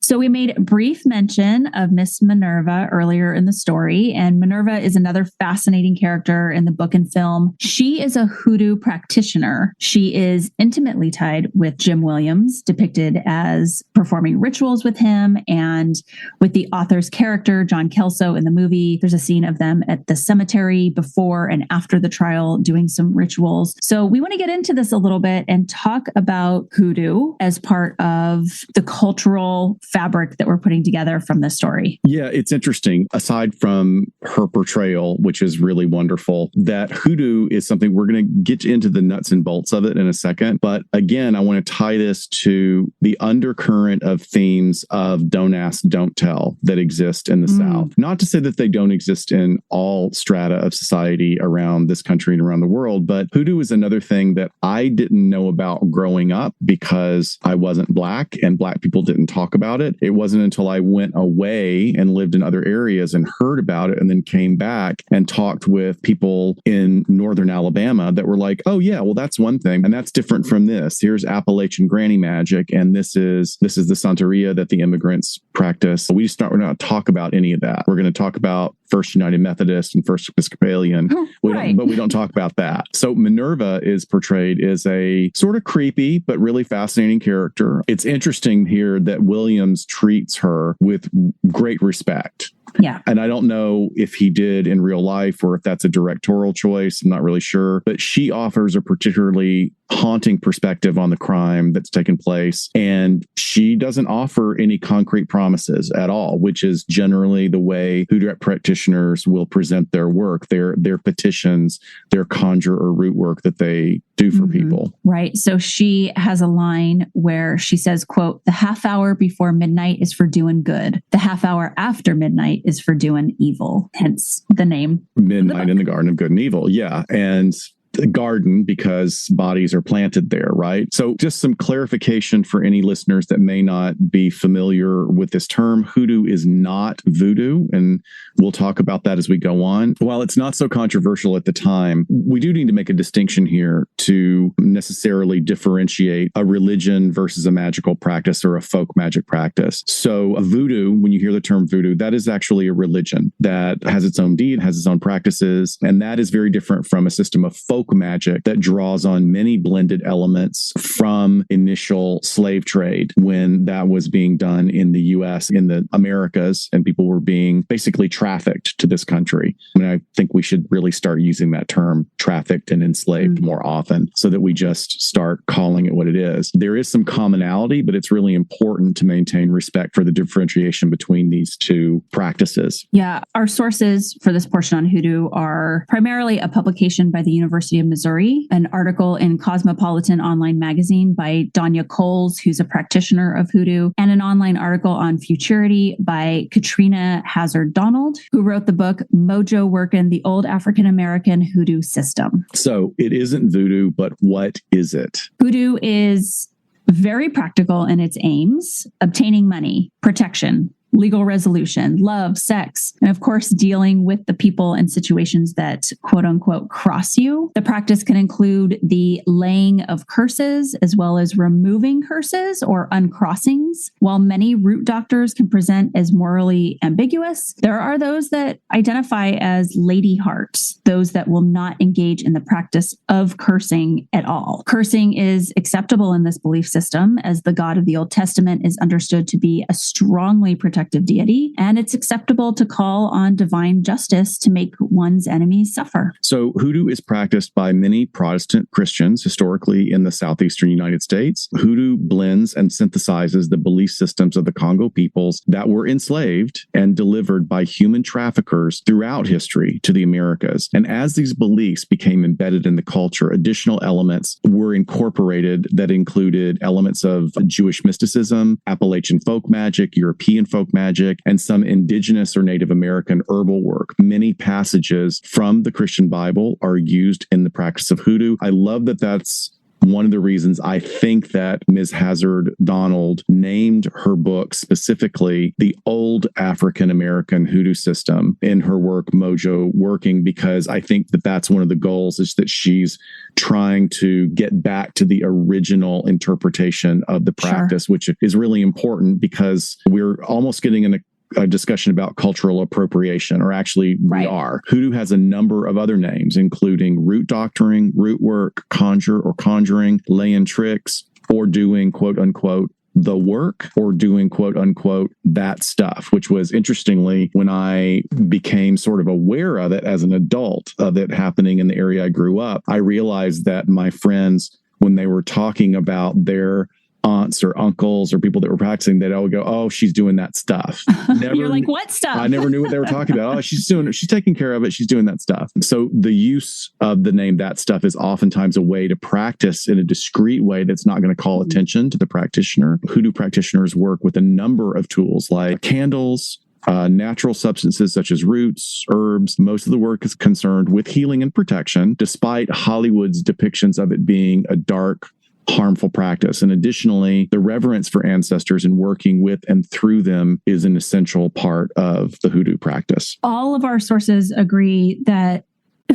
So we made brief mention of Miss Minerva earlier in the story, and Minerva is another fascinating character in the book and film. She is a hoodoo practitioner. She is intimately tied with Jim Williams, depicted as performing rituals with him, and with the author's character, John Kelso, in the movie. There's a scene of them at the cemetery before and after the trial doing some rituals. So we want to get into this a little bit and talk about hoodoo as part of the cultural fabric that we're putting together from this story. Yeah, it's interesting. Aside from her portrayal, which is really wonderful, that hoodoo is something we're going to get into the nuts and bolts of it in a second. But again, I want to tie this to the undercurrent of themes of don't ask, don't tell that exist in the South. Not to say that they don't exist in all strata of society around this country and around the world, but hoodoo is another thing that I didn't know about growing up because I wasn't Black and Black people didn't talk about it. It wasn't until I went away and lived in other areas and heard about it and then came back and talked with people in northern Alabama that were like, oh yeah, well that's one thing. And that's different from this. Here's Appalachian granny magic. And this is the Santeria that the immigrants practice. We're not going to talk about any of that. We're going to talk about First United Methodist and First Episcopalian. But we don't talk about that. So Minerva is portrayed as a sort of creepy, but really fascinating character. It's interesting here that Williams treats her with great respect. Yeah. And I don't know if he did in real life or if that's a directorial choice. I'm not really sure. But she offers a particularly haunting perspective on the crime that's taken place. And she doesn't offer any concrete promises at all, which is generally the way hoodoo practitioners will present their work, their petitions, their conjure or root work that they do for people. Right. So she has a line where she says, quote, "The half hour before midnight is for doing good. The half hour after midnight is for doing evil." Hence the name. Midnight in the Garden of Good and Evil. Yeah. And the garden because bodies are planted there, right? So just some clarification for any listeners that may not be familiar with this term. Hoodoo is not voodoo, and we'll talk about that as we go on. While it's not so controversial at the time, we do need to make a distinction here to necessarily differentiate a religion versus a magical practice or a folk magic practice. So a voodoo, when you hear the term voodoo, that is actually a religion that has its own deed, has its own practices, and that is very different from a system of folk magic that draws on many blended elements from initial slave trade when that was being done in the US, in the Americas, and people were being basically trafficked to this country. I mean, I think we should really start using that term trafficked and enslaved more often so that we just start calling it what it is. There is some commonality, but it's really important to maintain respect for the differentiation between these two practices. Yeah. Our sources for this portion on hoodoo are primarily a publication by the University of Missouri, an article in Cosmopolitan Online Magazine by Danya Coles, who's a practitioner of hoodoo, and an online article on futurity by Katrina Hazard Donald, who wrote the book Mojo Workin', the Old African American Hoodoo System. So it isn't voodoo, but what is it? Hoodoo is very practical in its aims: obtaining money, protection, legal resolution, love, sex, and of course, dealing with the people and situations that quote unquote cross you. The practice can include the laying of curses as well as removing curses or uncrossings. While many root doctors can present as morally ambiguous, there are those that identify as lady hearts, those that will not engage in the practice of cursing at all. Cursing is acceptable in this belief system as the God of the Old Testament is understood to be a strongly protective deity, and it's acceptable to call on divine justice to make one's enemies suffer. So hoodoo is practiced by many Protestant Christians historically in the southeastern United States. Hoodoo blends and synthesizes the belief systems of the Congo peoples that were enslaved and delivered by human traffickers throughout history to the Americas. And as these beliefs became embedded in the culture, additional elements were incorporated that included elements of Jewish mysticism, Appalachian folk magic, European folk magic, and some indigenous or Native American herbal work. Many passages from the Christian Bible are used in the practice of hoodoo. I love that that's one of the reasons I think that Ms. Hazard Donald named her book specifically The Old African American Hoodoo System in her work Mojo Working, because I think that that's one of the goals, is that she's trying to get back to the original interpretation of the practice, which is really important because we're almost getting in a discussion about cultural appropriation, or actually we are. Hoodoo has a number of other names, including root doctoring, root work, conjure or conjuring, laying tricks, or doing quote unquote the work, or doing quote unquote that stuff, which was interestingly when I became sort of aware of it as an adult, of it happening in the area I grew up, I realized that my friends, when they were talking about their aunts or uncles or people that were practicing, they'd all go, "Oh, she's doing that stuff." You're like, what stuff? I never knew what they were talking about. Oh, she's taking care of it. She's doing that stuff. So the use of the name that stuff is oftentimes a way to practice in a discreet way that's not going to call attention to the practitioner. Hoodoo practitioners work with a number of tools like candles, natural substances such as roots, herbs. Most of the work is concerned with healing and protection, despite Hollywood's depictions of it being a dark, harmful practice. And additionally, the reverence for ancestors and working with and through them is an essential part of the hoodoo practice. All of our sources agree that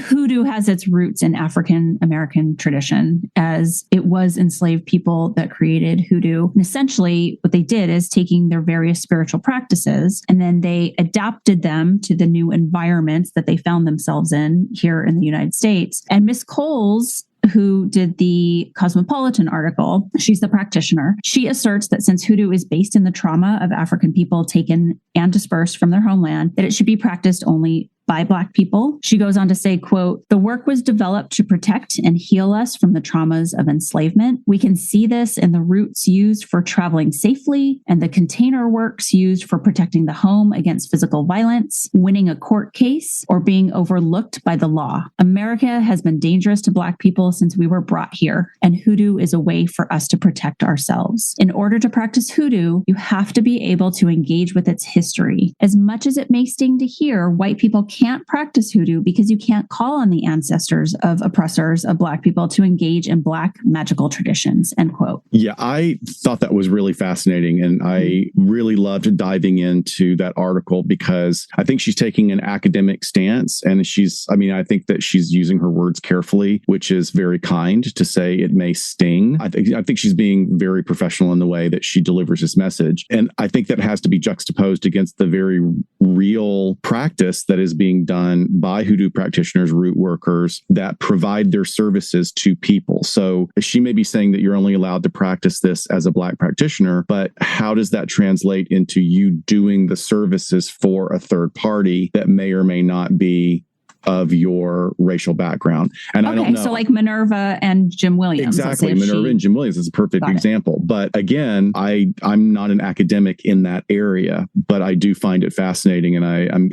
hoodoo has its roots in African American tradition, as it was enslaved people that created hoodoo. And essentially, what they did is taking their various spiritual practices and then they adapted them to the new environments that they found themselves in here in the United States. And Miss Coles, who did the Cosmopolitan article, she's the practitioner. She asserts that since hoodoo is based in the trauma of African people taken and dispersed from their homeland, that it should be practiced only by Black people. She goes on to say, quote, "The work was developed to protect and heal us from the traumas of enslavement. We can see this in the roots used for traveling safely and the container works used for protecting the home against physical violence, winning a court case, or being overlooked by the law. America has been dangerous to Black people since we were brought here, and hoodoo is a way for us to protect ourselves. In order to practice hoodoo, you have to be able to engage with its history. As much as it may sting to hear, white people can't practice hoodoo because you can't call on the ancestors of oppressors of Black people to engage in Black magical traditions," end quote. Yeah, I thought that was really fascinating. And I really loved diving into that article because I think she's taking an academic stance, and I think that she's using her words carefully, which is very kind to say it may sting. I think she's being very professional in the way that she delivers this message. And I think that has to be juxtaposed against the very real practice that is being done by hoodoo practitioners, root workers that provide their services to people. So she may be saying that you're only allowed to practice this as a Black practitioner, but how does that translate into you doing the services for a third party that may or may not be of your racial background? And I don't know. So like Minerva and Jim Williams. Exactly. Minerva and Jim Williams is a perfect example. But again, I'm not an academic in that area, but I do find it fascinating. And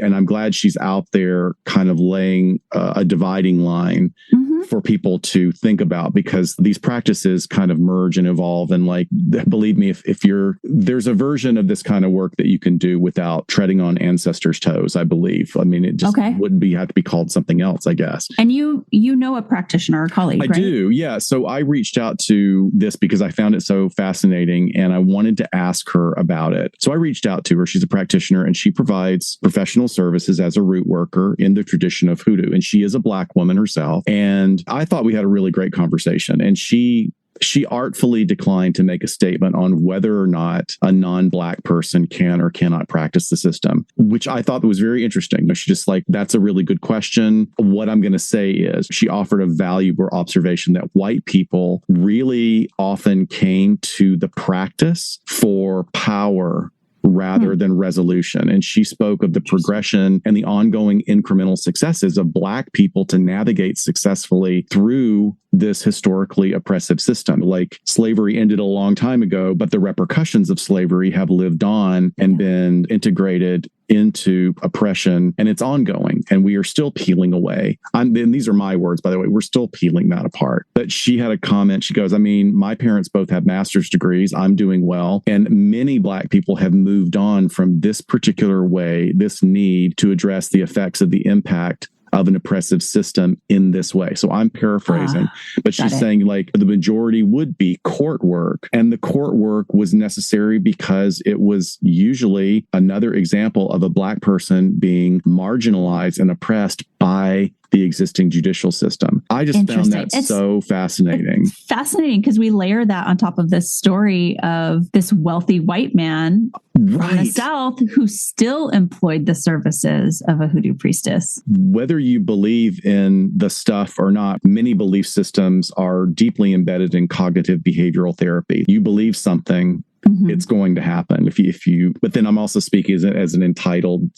I'm glad she's out there kind of laying a dividing line for people to think about, because these practices kind of merge and evolve. And like, believe me, if there's a version of this kind of work that you can do without treading on ancestors' toes, I believe. I mean, it just wouldn't have to be called something else, I guess. And you know a practitioner or colleague, right? I do, yeah. So I reached out to this because I found it so fascinating and I wanted to ask her about it. So I reached out to her. She's a practitioner and she provides professional services as a root worker in the tradition of Hoodoo. And she is a Black woman herself. And I thought we had a really great conversation. And she artfully declined to make a statement on whether or not a non-Black person can or cannot practice the system, which I thought was very interesting. She's just like, that's a really good question. What I'm going to say is she offered a valuable observation that white people really often came to the practice for power rather than resolution. And she spoke of the progression and the ongoing incremental successes of Black people to navigate successfully through this historically oppressive system. Like, slavery ended a long time ago, but the repercussions of slavery have lived on and been integrated into oppression, and it's ongoing, and we are still peeling away. And these are my words, by the way, we're still peeling that apart. But she had a comment. She goes, I mean, my parents both have master's degrees. I'm doing well. And many Black people have moved on from this particular way, this need to address the effects of the impact of an oppressive system in this way. So I'm paraphrasing, but she's saying like the majority would be court work. And the court work was necessary because it was usually another example of a Black person being marginalized and oppressed by the existing judicial system. I just found that so fascinating. It's fascinating because we layer that on top of this story of this wealthy white man from the South who still employed the services of a Hoodoo priestess. Whether you believe in the stuff or not, many belief systems are deeply embedded in cognitive behavioral therapy. You believe something, it's going to happen. But then I'm also speaking as an entitled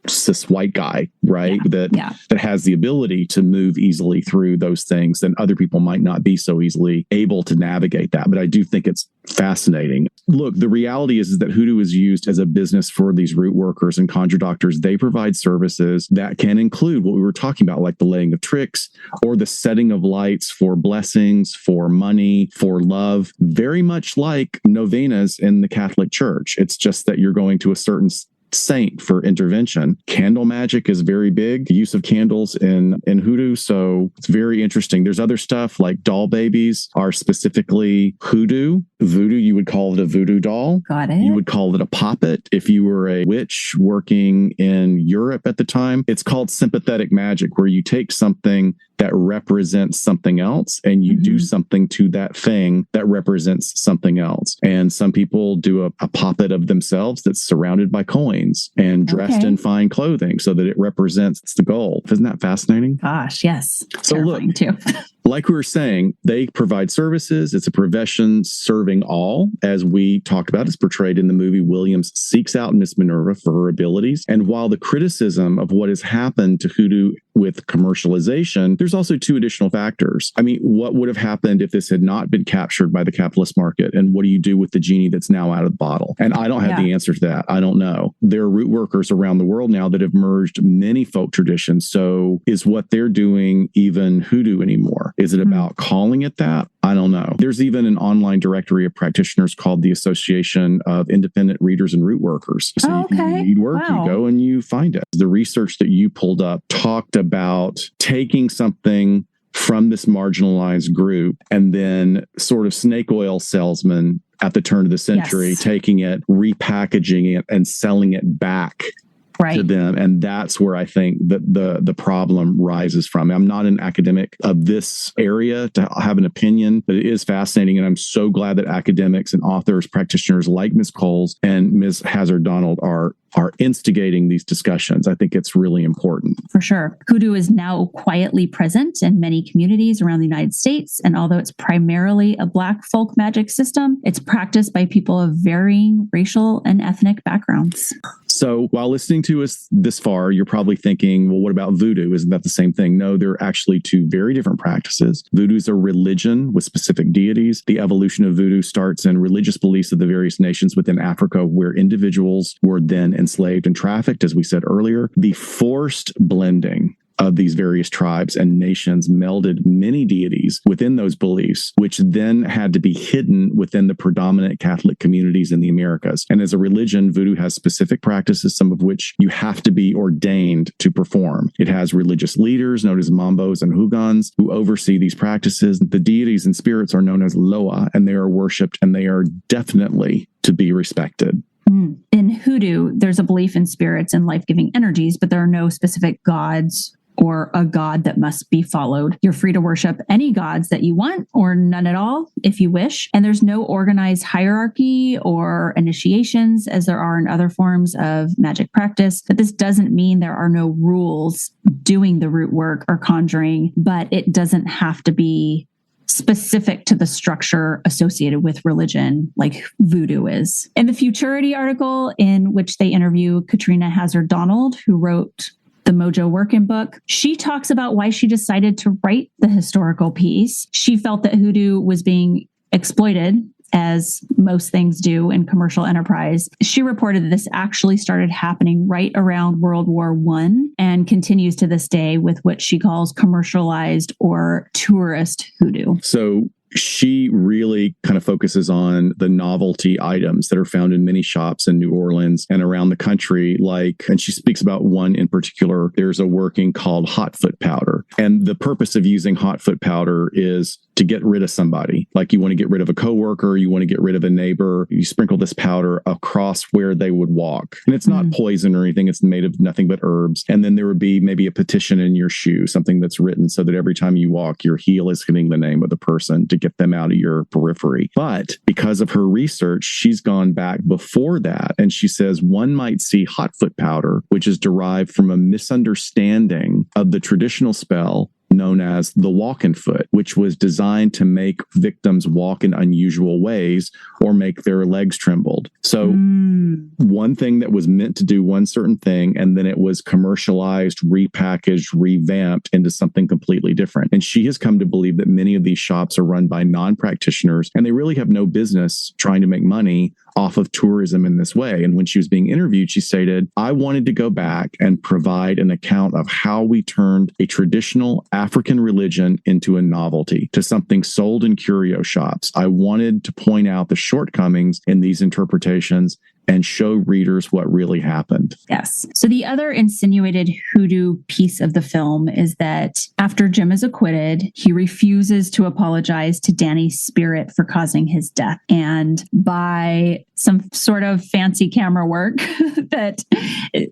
cis white guy, right? That has the ability to move easily through those things, then other people might not be so easily able to navigate that. But I do think it's fascinating. Look, the reality is that Hoodoo is used as a business for these root workers and conjure doctors. They provide services that can include what we were talking about, like the laying of tricks or the setting of lights for blessings, for money, for love, very much like novenas in the Catholic Church. It's just that you're going to a certain saint for intervention. Candle magic is very big, the use of candles in Hoodoo. So it's very interesting. There's other stuff like doll babies are specifically Hoodoo. Voodoo, you would call it a voodoo doll. Got it. You would call it a poppet. If you were a witch working in Europe at the time, it's called sympathetic magic, where you take something that represents something else and you do something to that thing that represents something else. And some people do a poppet of themselves that's surrounded by coins and dressed in fine clothing so that it represents the goal. Isn't that fascinating? Gosh, yes. So look, too. Like we were saying, they provide services. It's a profession serving all, as we talked about. It's portrayed in the movie. Williams seeks out Miss Minerva for her abilities. And while the criticism of what has happened to Hoodoo with commercialization, there's also two additional factors. I mean, what would have happened if this had not been captured by the capitalist market? And what do you do with the genie that's now out of the bottle? And I don't have the answer to that. I don't know. There are root workers around the world now that have merged many folk traditions. So is what they're doing even Hoodoo anymore? Is it about calling it that? I don't know. There's even an online directory of practitioners called the Association of Independent Readers and Root Workers. So if you need work, you go and you find it. The research that you pulled up talked about taking something from this marginalized group and then sort of snake oil salesman at the turn of the century, taking it, repackaging it, and selling it back to them. And that's where I think that the problem rises from. I'm not an academic of this area to have an opinion, but it is fascinating. And I'm so glad that academics and authors, practitioners like Ms. Coles and Ms. Hazard Donald are instigating these discussions. I think it's really important. For sure. Hoodoo is now quietly present in many communities around the United States. And although it's primarily a Black folk magic system, it's practiced by people of varying racial and ethnic backgrounds. So while listening to us this far, you're probably thinking, well, what about voodoo? Isn't that the same thing? No, they're actually two very different practices. Voodoo is a religion with specific deities. The evolution of voodoo starts in religious beliefs of the various nations within Africa, where individuals were then enslaved and trafficked, as we said earlier. The forced blending of these various tribes and nations melded many deities within those beliefs, which then had to be hidden within the predominant Catholic communities in the Americas. And as a religion, voodoo has specific practices, some of which you have to be ordained to perform. It has religious leaders known as mambos and hugans who oversee these practices. The deities and spirits are known as loa, and they are worshipped, and they are definitely to be respected. In Hoodoo, there's a belief in spirits and life-giving energies, but there are no specific gods or a god that must be followed. You're free to worship any gods that you want or none at all if you wish. And there's no organized hierarchy or initiations as there are in other forms of magic practice. But this doesn't mean there are no rules doing the root work or conjuring, but it doesn't have to be specific to the structure associated with religion like voodoo is. In the Futurity article, in which they interview Katrina Hazard-Donald, who wrote the Mojo Working book, she talks about why she decided to write the historical piece. She felt that hoodoo was being exploited, as most things do in commercial enterprise. She reported that this actually started happening right around World War I and continues to this day with what she calls commercialized or tourist hoodoo. So she really kind of focuses on the novelty items that are found in many shops in New Orleans and around the country. And she speaks about one in particular. There's a working called hot foot powder. And the purpose of using hot foot powder is to get rid of somebody. Like you want to get rid of a coworker, you want to get rid of a neighbor. You sprinkle this powder across where they would walk. And it's not poison or anything. It's made of nothing but herbs. And then there would be maybe a petition in your shoe, something that's written so that every time you walk, your heel is hitting the name of the person to get them out of your periphery. But because of her research, she's gone back before that. And she says one might see hot foot powder, which is derived from a misunderstanding of the traditional spell known as the walking foot, which was designed to make victims walk in unusual ways or make their legs trembled. So one thing that was meant to do one certain thing, and then it was commercialized, repackaged, revamped into something completely different. And she has come to believe that many of these shops are run by non-practitioners, and they really have no business trying to make money off of tourism in this way. And when she was being interviewed, she stated, I wanted to go back and provide an account of how we turned a traditional African religion into a novelty, to something sold in curio shops. I wanted to point out the shortcomings in these interpretations and show readers what really happened. Yes. So the other insinuated hoodoo piece of the film is that after Jim is acquitted, he refuses to apologize to Danny's spirit for causing his death. And by some sort of fancy camera work that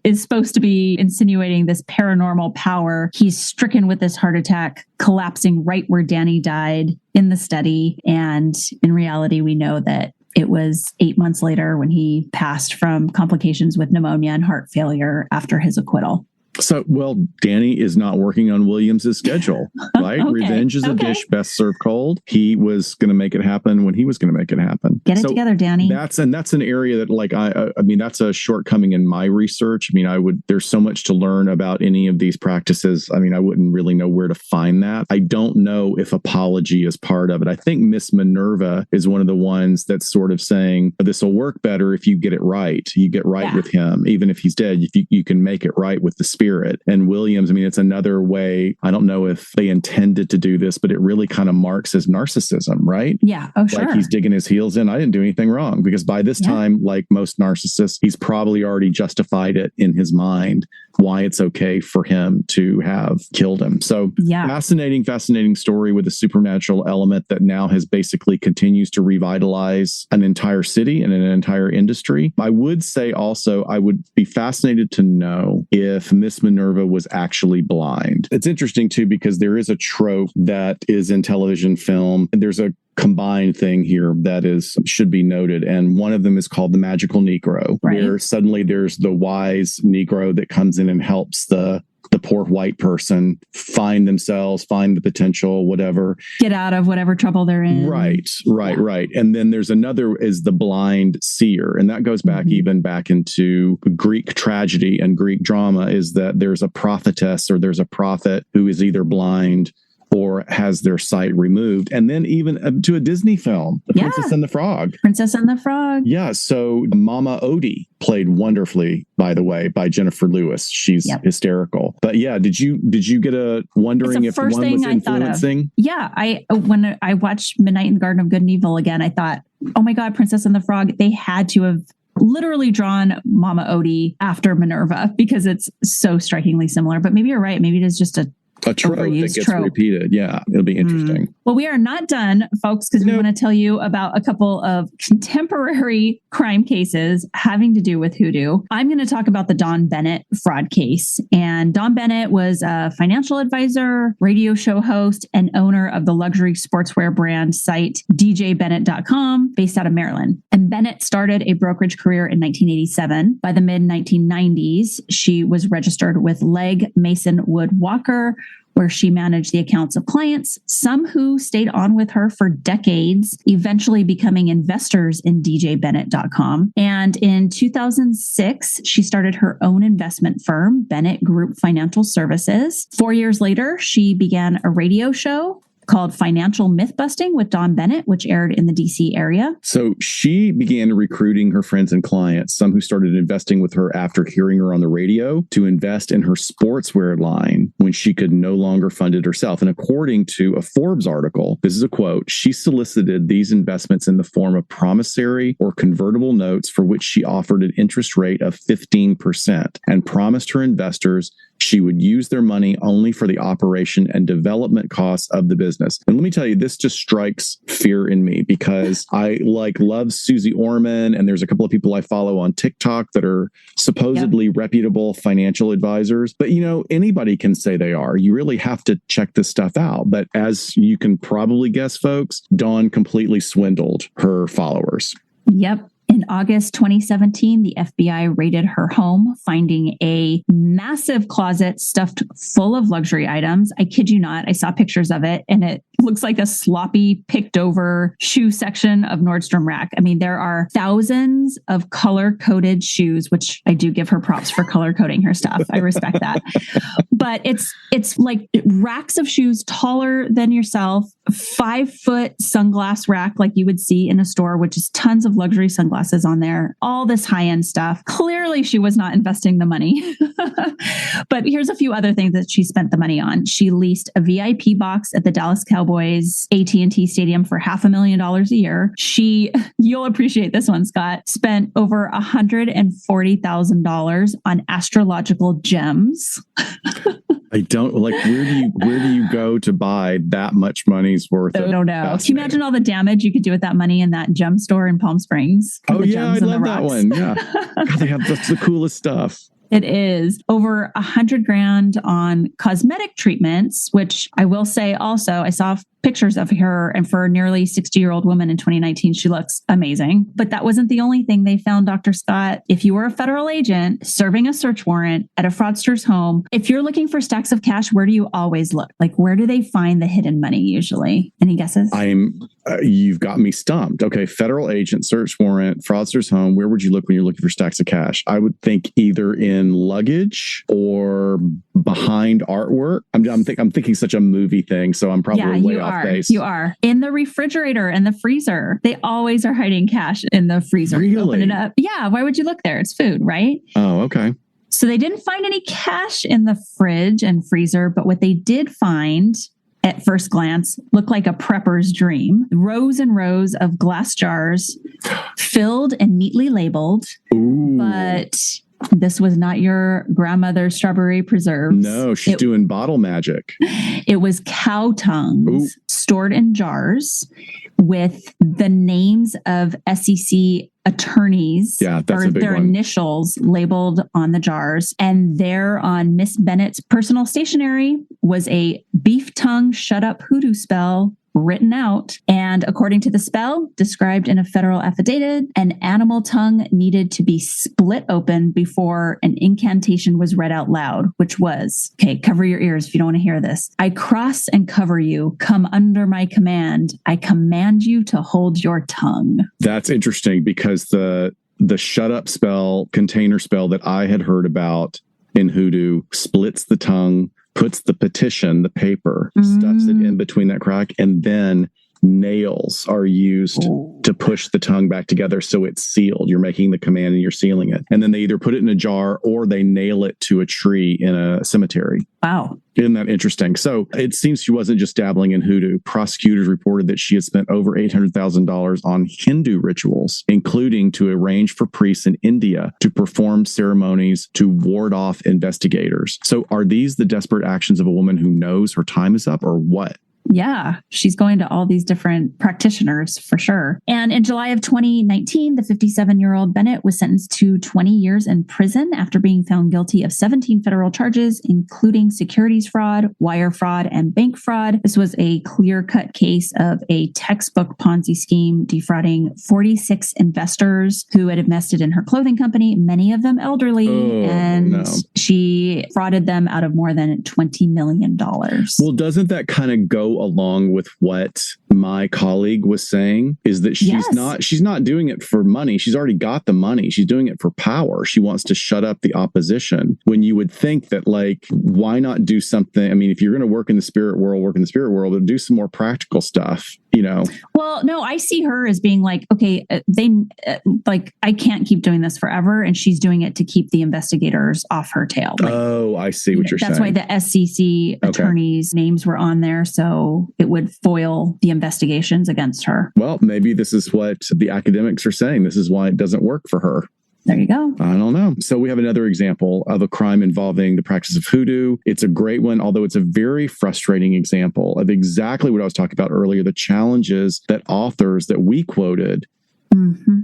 is supposed to be insinuating this paranormal power, he's stricken with this heart attack, collapsing right where Danny died in the study. And in reality, we know that it was 8 months later when he passed from complications with pneumonia and heart failure after his acquittal. So, well, Danny is not working on Williams's schedule, right? Okay, Revenge is a dish best served cold. He was going to make it happen when he was going to make it happen. Get it together, Danny. That's an area that, I mean, that's a shortcoming in my research. I mean, there's so much to learn about any of these practices. I mean, I wouldn't really know where to find that. I don't know if apology is part of it. I think Miss Minerva is one of the ones that's sort of saying, this will work better if you get it right. You get right with him, even if he's dead. You can make it right with the spirit. And Williams, I mean, it's another way. I don't know if they intended to do this, but it really kind of marks his narcissism, right? Yeah. Oh, sure. Like he's digging his heels in. I didn't do anything wrong, because by this time, like most narcissists, he's probably already justified it in his mind why it's okay for him to have killed him. So fascinating story with a supernatural element that now has basically continues to revitalize an entire city and an entire industry. I would say also, I would be fascinated to know if Miss Minerva was actually blind. It's interesting too, because there is a trope that is in television film, and there's a combined thing here that should be noted. And one of them is called the magical Negro, where suddenly there's the wise Negro that comes in and helps the poor white person find themselves, find the potential, whatever. Get out of whatever trouble they're in. Right. And then there's another is the blind seer. And that goes back even back into Greek tragedy and Greek drama, is that there's a prophetess or there's a prophet who is either blind or has their site removed. And then even to a Disney film, The Princess and the Frog. Princess and the Frog. Yeah. So Mama Odie, played wonderfully, by the way, by Jennifer Lewis. She's hysterical. But yeah, did you get a wondering if one was influencing? Yeah. When I watched Midnight in the Garden of Good and Evil again, I thought, oh my God, Princess and the Frog, they had to have literally drawn Mama Odie after Minerva because it's so strikingly similar. But maybe you're right. Maybe it is just a trope that gets repeated. Yeah, it'll be interesting. Well, we are not done, folks, because we want to tell you about a couple of contemporary crime cases having to do with Hoodoo. I'm going to talk about the Dawn Bennett fraud case. And Dawn Bennett was a financial advisor, radio show host, and owner of the luxury sportswear brand site djbennett.com, based out of Maryland. And Bennett started a brokerage career in 1987. By the mid-1990s, she was registered with Legg Mason Wood Walker, where she managed the accounts of clients, some who stayed on with her for decades, eventually becoming investors in djbennett.com. And in 2006, she started her own investment firm, Bennett Group Financial Services. 4 years later, she began a radio show called Financial Mythbusting with Dawn Bennett, which aired in the DC area. So she began recruiting her friends and clients, some who started investing with her after hearing her on the radio, to invest in her sportswear line when she could no longer fund it herself. And according to a Forbes article, this is a quote, she solicited these investments in the form of promissory or convertible notes for which she offered an interest rate of 15% and promised her investors she would use their money only for the operation and development costs of the business. And let me tell you, this just strikes fear in me because I love Susie Orman, and there's a couple of people I follow on TikTok that are supposedly reputable financial advisors. But anybody can say they are. You really have to check this stuff out. But as you can probably guess, folks, Dawn completely swindled her followers. Yep. In August 2017, the FBI raided her home, finding a massive closet stuffed full of luxury items. I kid you not. I saw pictures of it, and it looks like a sloppy, picked over shoe section of Nordstrom Rack. I mean, there are thousands of color-coded shoes, which I do give her props for color coding her stuff. I respect that. But it's like racks of shoes taller than yourself, 5-foot sunglass rack like you would see in a store, which is tons of luxury sunglasses on there, all this high-end stuff. Clearly, she was not investing the money. But here's a few other things that she spent the money on. She leased a VIP box at the Dallas Cowboys AT&T Stadium for $500,000 a year. You'll appreciate this one, Scott, spent over $140,000 on astrological gems. I don't where do you go to buy that much money's worth? I don't know. Can you imagine all the damage you could do with that money in that gem store in Palm Springs? Oh yeah, I love that one. Yeah. God, that's the coolest stuff. It is over $100,000 on cosmetic treatments, which I will say also, I saw pictures of her, and for a nearly 60-year-old woman in 2019, she looks amazing. But that wasn't the only thing they found, Dr. Scott. If you were a federal agent serving a search warrant at a fraudster's home, if you're looking for stacks of cash, where do you always look? Where do they find the hidden money usually? Any guesses? You've got me stumped. Okay, federal agent, search warrant, fraudster's home. Where would you look when you're looking for stacks of cash? I would think either in luggage or behind artwork. I'm thinking such a movie thing, so I'm probably way off base. You are. In the refrigerator and the freezer. They always are hiding cash in the freezer. Really? Open it up. Yeah, why would you look there? It's food, right? Oh, okay. So they didn't find any cash in the fridge and freezer, but what they did find at first glance looked like a prepper's dream. Rows and rows of glass jars filled and neatly labeled. Ooh. But this was not your grandmother's strawberry preserves. No, she's doing bottle magic. It was cow tongues stored in jars with the names of SEC attorneys, or their initials labeled on the jars. And there on Miss Bennett's personal stationery was a beef tongue shut up hoodoo spell written out. And according to the spell described in a federal affidavit, an animal tongue needed to be split open before an incantation was read out loud, which was, okay, cover your ears if you don't want to hear this. I cross and cover you. Come under my command. I command you to hold your tongue. That's interesting because the shut up spell, container spell that I had heard about in Hoodoo splits the tongue puts the petition, the paper, stuffs it in between that crack, and then nails are used to push the tongue back together so it's sealed. You're making the command and you're sealing it. And then they either put it in a jar or they nail it to a tree in a cemetery. Wow. Isn't that interesting? So it seems she wasn't just dabbling in hoodoo. Prosecutors reported that she had spent over $800,000 on Hindu rituals, including to arrange for priests in India to perform ceremonies to ward off investigators. So are these the desperate actions of a woman who knows her time is up, or what? Yeah, she's going to all these different practitioners for sure. And in July of 2019, the 57-year-old Bennett was sentenced to 20 years in prison after being found guilty of 17 federal charges, including securities fraud, wire fraud, and bank fraud. This was a clear-cut case of a textbook Ponzi scheme defrauding 46 investors who had invested in her clothing company, many of them elderly, she frauded them out of more than $20 million. Well, doesn't that kind of go along with what my colleague was saying, is that she's not doing it for money. She's already got the money. She's doing it for power. She wants to shut up the opposition, when you would think that, like, why not do something? I mean, if you're going to work in the spirit world, but do some more practical stuff, you know? Well, no, I see her as being like, okay, I can't keep doing this forever. And she's doing it to keep the investigators off her tail. Like, I see what you're saying. That's why the SEC attorneys' names were on there. So it would foil the investigations against her. Well, maybe this is what the academics are saying. This is why it doesn't work for her. There you go. I don't know. So we have another example of a crime involving the practice of hoodoo. It's a great one, although it's a very frustrating example of exactly what I was talking about earlier, the challenges that authors that we quoted.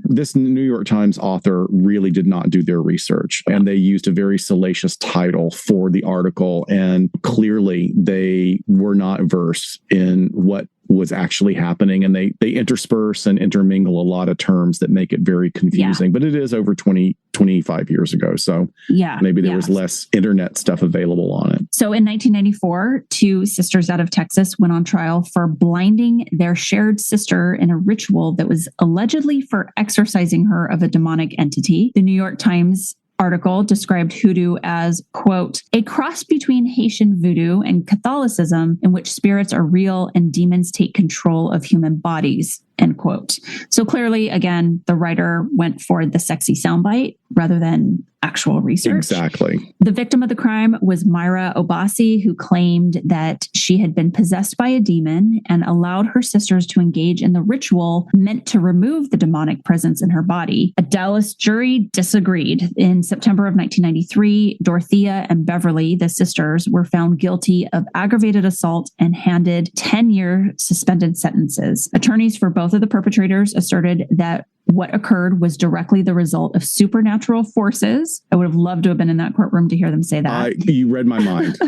This New York Times author really did not do their research, and they used a very salacious title for the article. And clearly they were not versed in what was actually happening. And they intersperse and intermingle a lot of terms that make it very confusing. Yeah. But it is over 25 years ago. So maybe there was less internet stuff available on it. So in 1994, two sisters out of Texas went on trial for blinding their shared sister in a ritual that was allegedly for exorcising her of a demonic entity. The New York Times article described hoodoo as, quote, a cross between Haitian voodoo and Catholicism in which spirits are real and demons take control of human bodies, end quote. So clearly, again, the writer went for the sexy soundbite rather than actual research. Exactly. The victim of the crime was Myra Obasi, who claimed that she had been possessed by a demon and allowed her sisters to engage in the ritual meant to remove the demonic presence in her body. A Dallas jury disagreed. In September of 1993, Dorothea and Beverly, the sisters, were found guilty of aggravated assault and handed 10-year suspended sentences. Attorneys for both of the perpetrators asserted that what occurred was directly the result of supernatural forces. I would have loved to have been in that courtroom to hear them say that. You read my mind.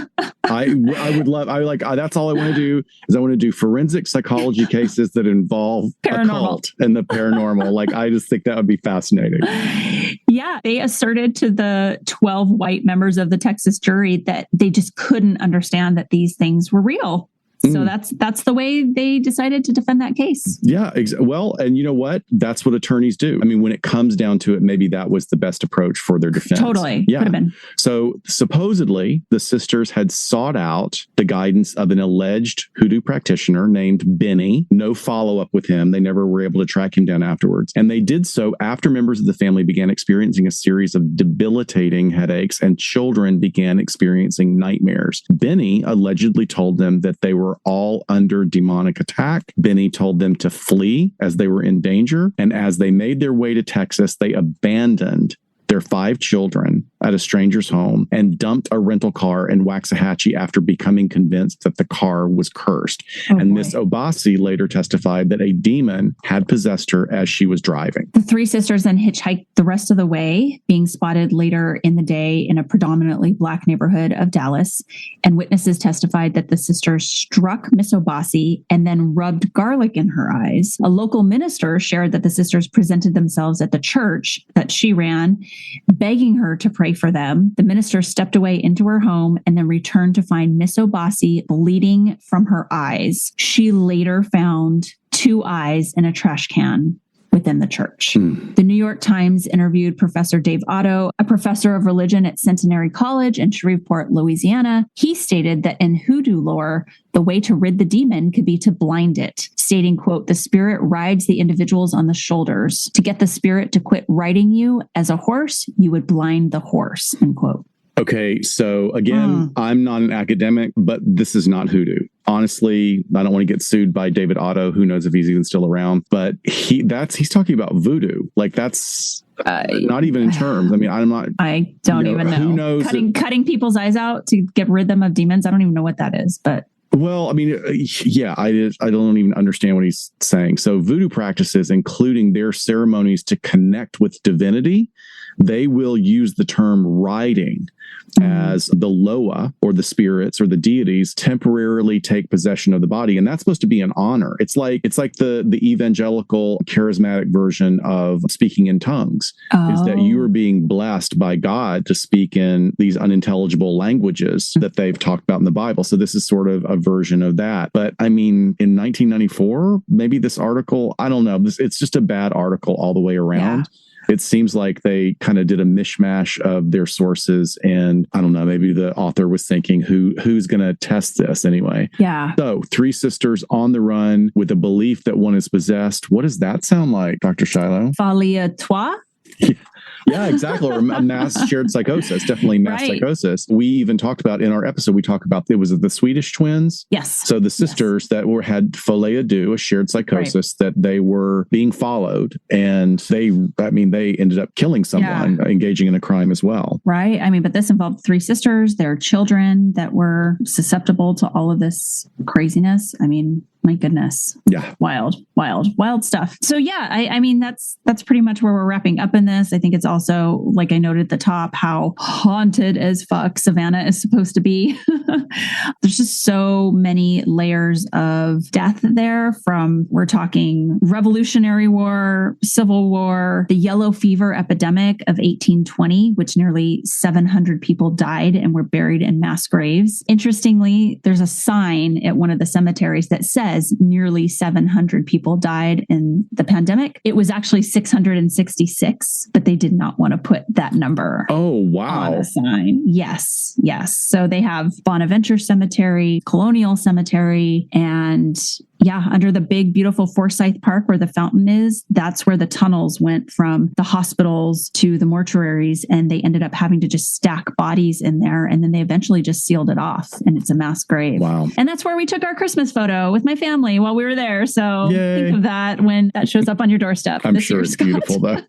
That's all I want to do is I want to do forensic psychology cases that involve occult and the paranormal. I just think that would be fascinating. Yeah. They asserted to the 12 white members of the Texas jury that they just couldn't understand that these things were real. So that's the way they decided to defend that case. Yeah. Well, and you know what? That's what attorneys do. I mean, when it comes down to it, maybe that was the best approach for their defense. Totally. Yeah. Could have been. So supposedly the sisters had sought out the guidance of an alleged hoodoo practitioner named Benny. No follow-up with him. They never were able to track him down afterwards. And they did so after members of the family began experiencing a series of debilitating headaches and children began experiencing nightmares. Benny allegedly told them that they were all under demonic attack. Benny told them to flee as they were in danger. And as they made their way to Texas, they abandoned their 5 children at a stranger's home and dumped a rental car in Waxahachie after becoming convinced that the car was cursed. Miss Obasi later testified that a demon had possessed her as she was driving. The 3 sisters then hitchhiked the rest of the way, being spotted later in the day in a predominantly Black neighborhood of Dallas. And witnesses testified that the sisters struck Miss Obasi and then rubbed garlic in her eyes. A local minister shared that the sisters presented themselves at the church that she ran, begging her to pray for them. The minister stepped away into her home and then returned to find Miss Obasi bleeding from her eyes. She later found 2 eyes in a trash can within the church. The New York Times interviewed Professor Dave Otto, a professor of religion at Centenary College in Shreveport, Louisiana. He stated that in hoodoo lore, the way to rid the demon could be to blind it, stating, quote, the spirit rides the individuals on the shoulders. To get the spirit to quit riding you as a horse, you would blind the horse, end quote. Okay, so again, I'm not an academic, but this is not hoodoo. Honestly, I don't want to get sued by David Otto. Who knows if he's even still around? But he's talking about voodoo. Like that's not even in terms. I mean, I don't even know. Who knows? Cutting people's eyes out to get rid of them of demons. I don't even know what that is, but. Well, I mean, yeah, I don't even understand what he's saying. So voodoo practices, including their ceremonies to connect with divinity, they will use the term riding as the loa or the spirits or the deities temporarily take possession of the body. And that's supposed to be an honor. It's like the evangelical charismatic version of speaking in tongues is that you are being blessed by God to speak in these unintelligible languages that they've talked about in the Bible. So this is sort of a version of that. But I mean, in 1994, maybe this article, I don't know, it's just a bad article all the way around. Yeah. It seems like they kind of did a mishmash of their sources. And I don't know, maybe the author was thinking who's going to test this anyway. Yeah. So 3 sisters on the run with a belief that one is possessed. What does that sound like, Dr. Shiloh? Folie à trois? Yeah, exactly. Or mass shared psychosis. Definitely mass psychosis. We even talked about in our episode, we talked about, it was the Swedish twins. Yes. So the sisters that had folie à deux, a shared psychosis, that they were being followed. And they ended up killing someone, engaging in a crime as well. Right. I mean, but this involved 3 sisters, their children that were susceptible to all of this craziness. I mean, my goodness. Yeah. Wild stuff. So yeah, I mean, that's pretty much where we're wrapping up in this. I think it's also, like I noted at the top, how haunted as fuck Savannah is supposed to be. There's just so many layers of death there, from, we're talking Revolutionary War, Civil War, the yellow fever epidemic of 1820, which nearly 700 people died and were buried in mass graves. Interestingly, there's a sign at one of the cemeteries that says nearly 700 people died in the pandemic. It was actually 666, but they did not want to put that number on a sign. Yes. So they have Bonaventure Cemetery, Colonial Cemetery, and under the big, beautiful Forsyth Park where the fountain is, that's where the tunnels went from the hospitals to the mortuaries. And they ended up having to just stack bodies in there. And then they eventually just sealed it off, and it's a mass grave. Wow. And that's where we took our Christmas photo with my family while we were there. So think of that when that shows up on your doorstep. I'm sure it's beautiful though.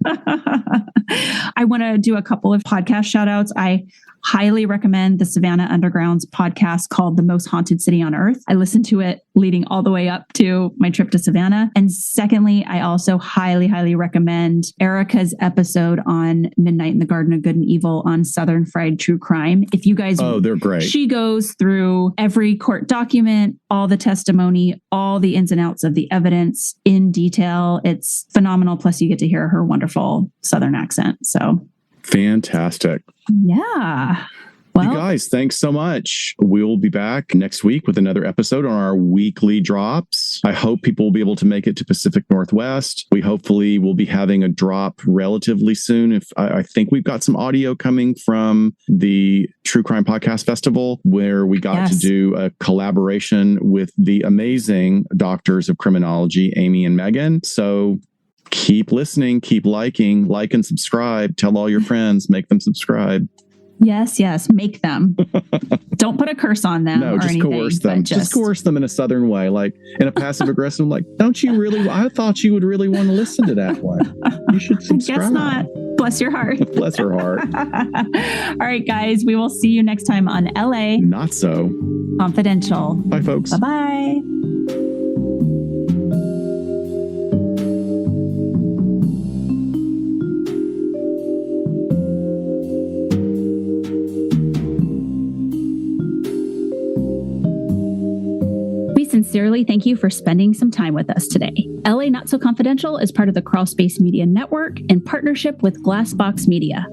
I want to do a couple of podcast shout outs. I highly recommend the Savannah Underground's podcast called The Most Haunted City on Earth. I listened to it leading all the way up to my trip to Savannah. And secondly, I also highly, highly recommend Erica's episode on Midnight in the Garden of Good and Evil on Southern Fried True Crime. If you guys... they're great. She goes through every court document, all the testimony, all the ins and outs of the evidence in detail. It's phenomenal. Plus, you get to hear her wonderful Southern accent. So... fantastic. Yeah. Well, you guys, thanks so much. We'll be back next week with another episode on our weekly drops. I hope people will be able to make it to Pacific Northwest. We hopefully will be having a drop relatively soon. I think we've got some audio coming from the True Crime Podcast Festival, where we got to do a collaboration with the amazing doctors of criminology, Amy and Megan. So keep listening, keep liking, like and subscribe. Tell all your friends, make them subscribe. Yes, make them. Don't put a curse on them. No, or just anything, coerce them. Just coerce them in a Southern way, like in a passive aggressive, like, don't you really? I thought you would really want to listen to that one. You should subscribe. I guess not. Bless your heart. Bless her heart. All right, guys, we will see you next time on LA Not So Confidential. Bye, folks. Bye-bye. Sincerely thank you for spending some time with us today. LA Not So Confidential is part of the Crawlspace Media Network in partnership with Glassbox Media.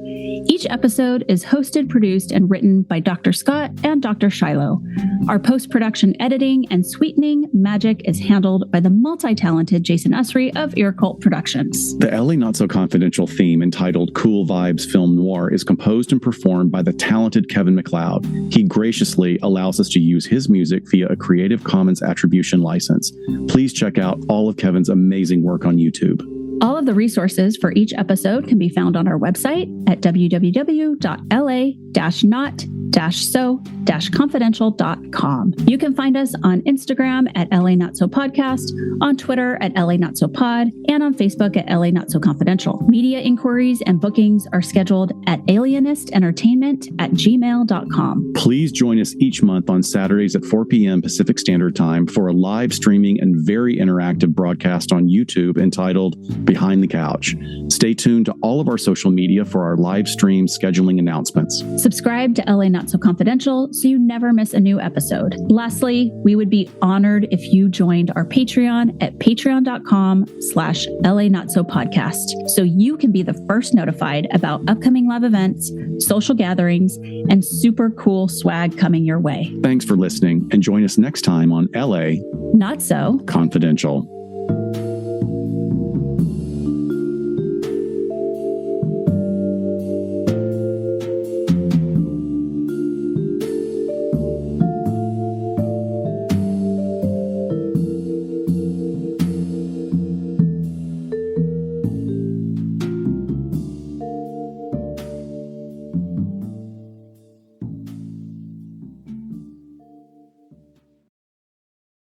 Each episode is hosted, produced, and written by Dr. Scott and Dr. Shiloh. Our post-production editing and sweetening magic is handled by the multi-talented Jason Usry of Ear Cult Productions. The LA Not So Confidential theme entitled Cool Vibes Film Noir is composed and performed by the talented Kevin MacLeod. He graciously allows us to use his music via a Creative Commons Attribution license. Please check out all of Kevin's amazing work on YouTube. All of the resources for each episode can be found on our website at www.la-not-so-confidential.com. You can find us on Instagram at LA Not So Podcast, on Twitter at LA Not So Pod, and on Facebook at LA Not So Confidential. Media inquiries and bookings are scheduled at alienistentertainment@gmail.com. Please join us each month on Saturdays at 4 p.m. Pacific Standard Time for a live streaming and very interactive broadcast on YouTube entitled Behind the Couch. Stay tuned to all of our social media for our live stream scheduling announcements. Subscribe to LA Not So Confidential so you never miss a new episode. Lastly, we would be honored if you joined our Patreon at patreon.com/LA Not So Podcast so you can be the first notified about upcoming live events, social gatherings, and super cool swag coming your way. Thanks for listening and join us next time on LA Not So Confidential.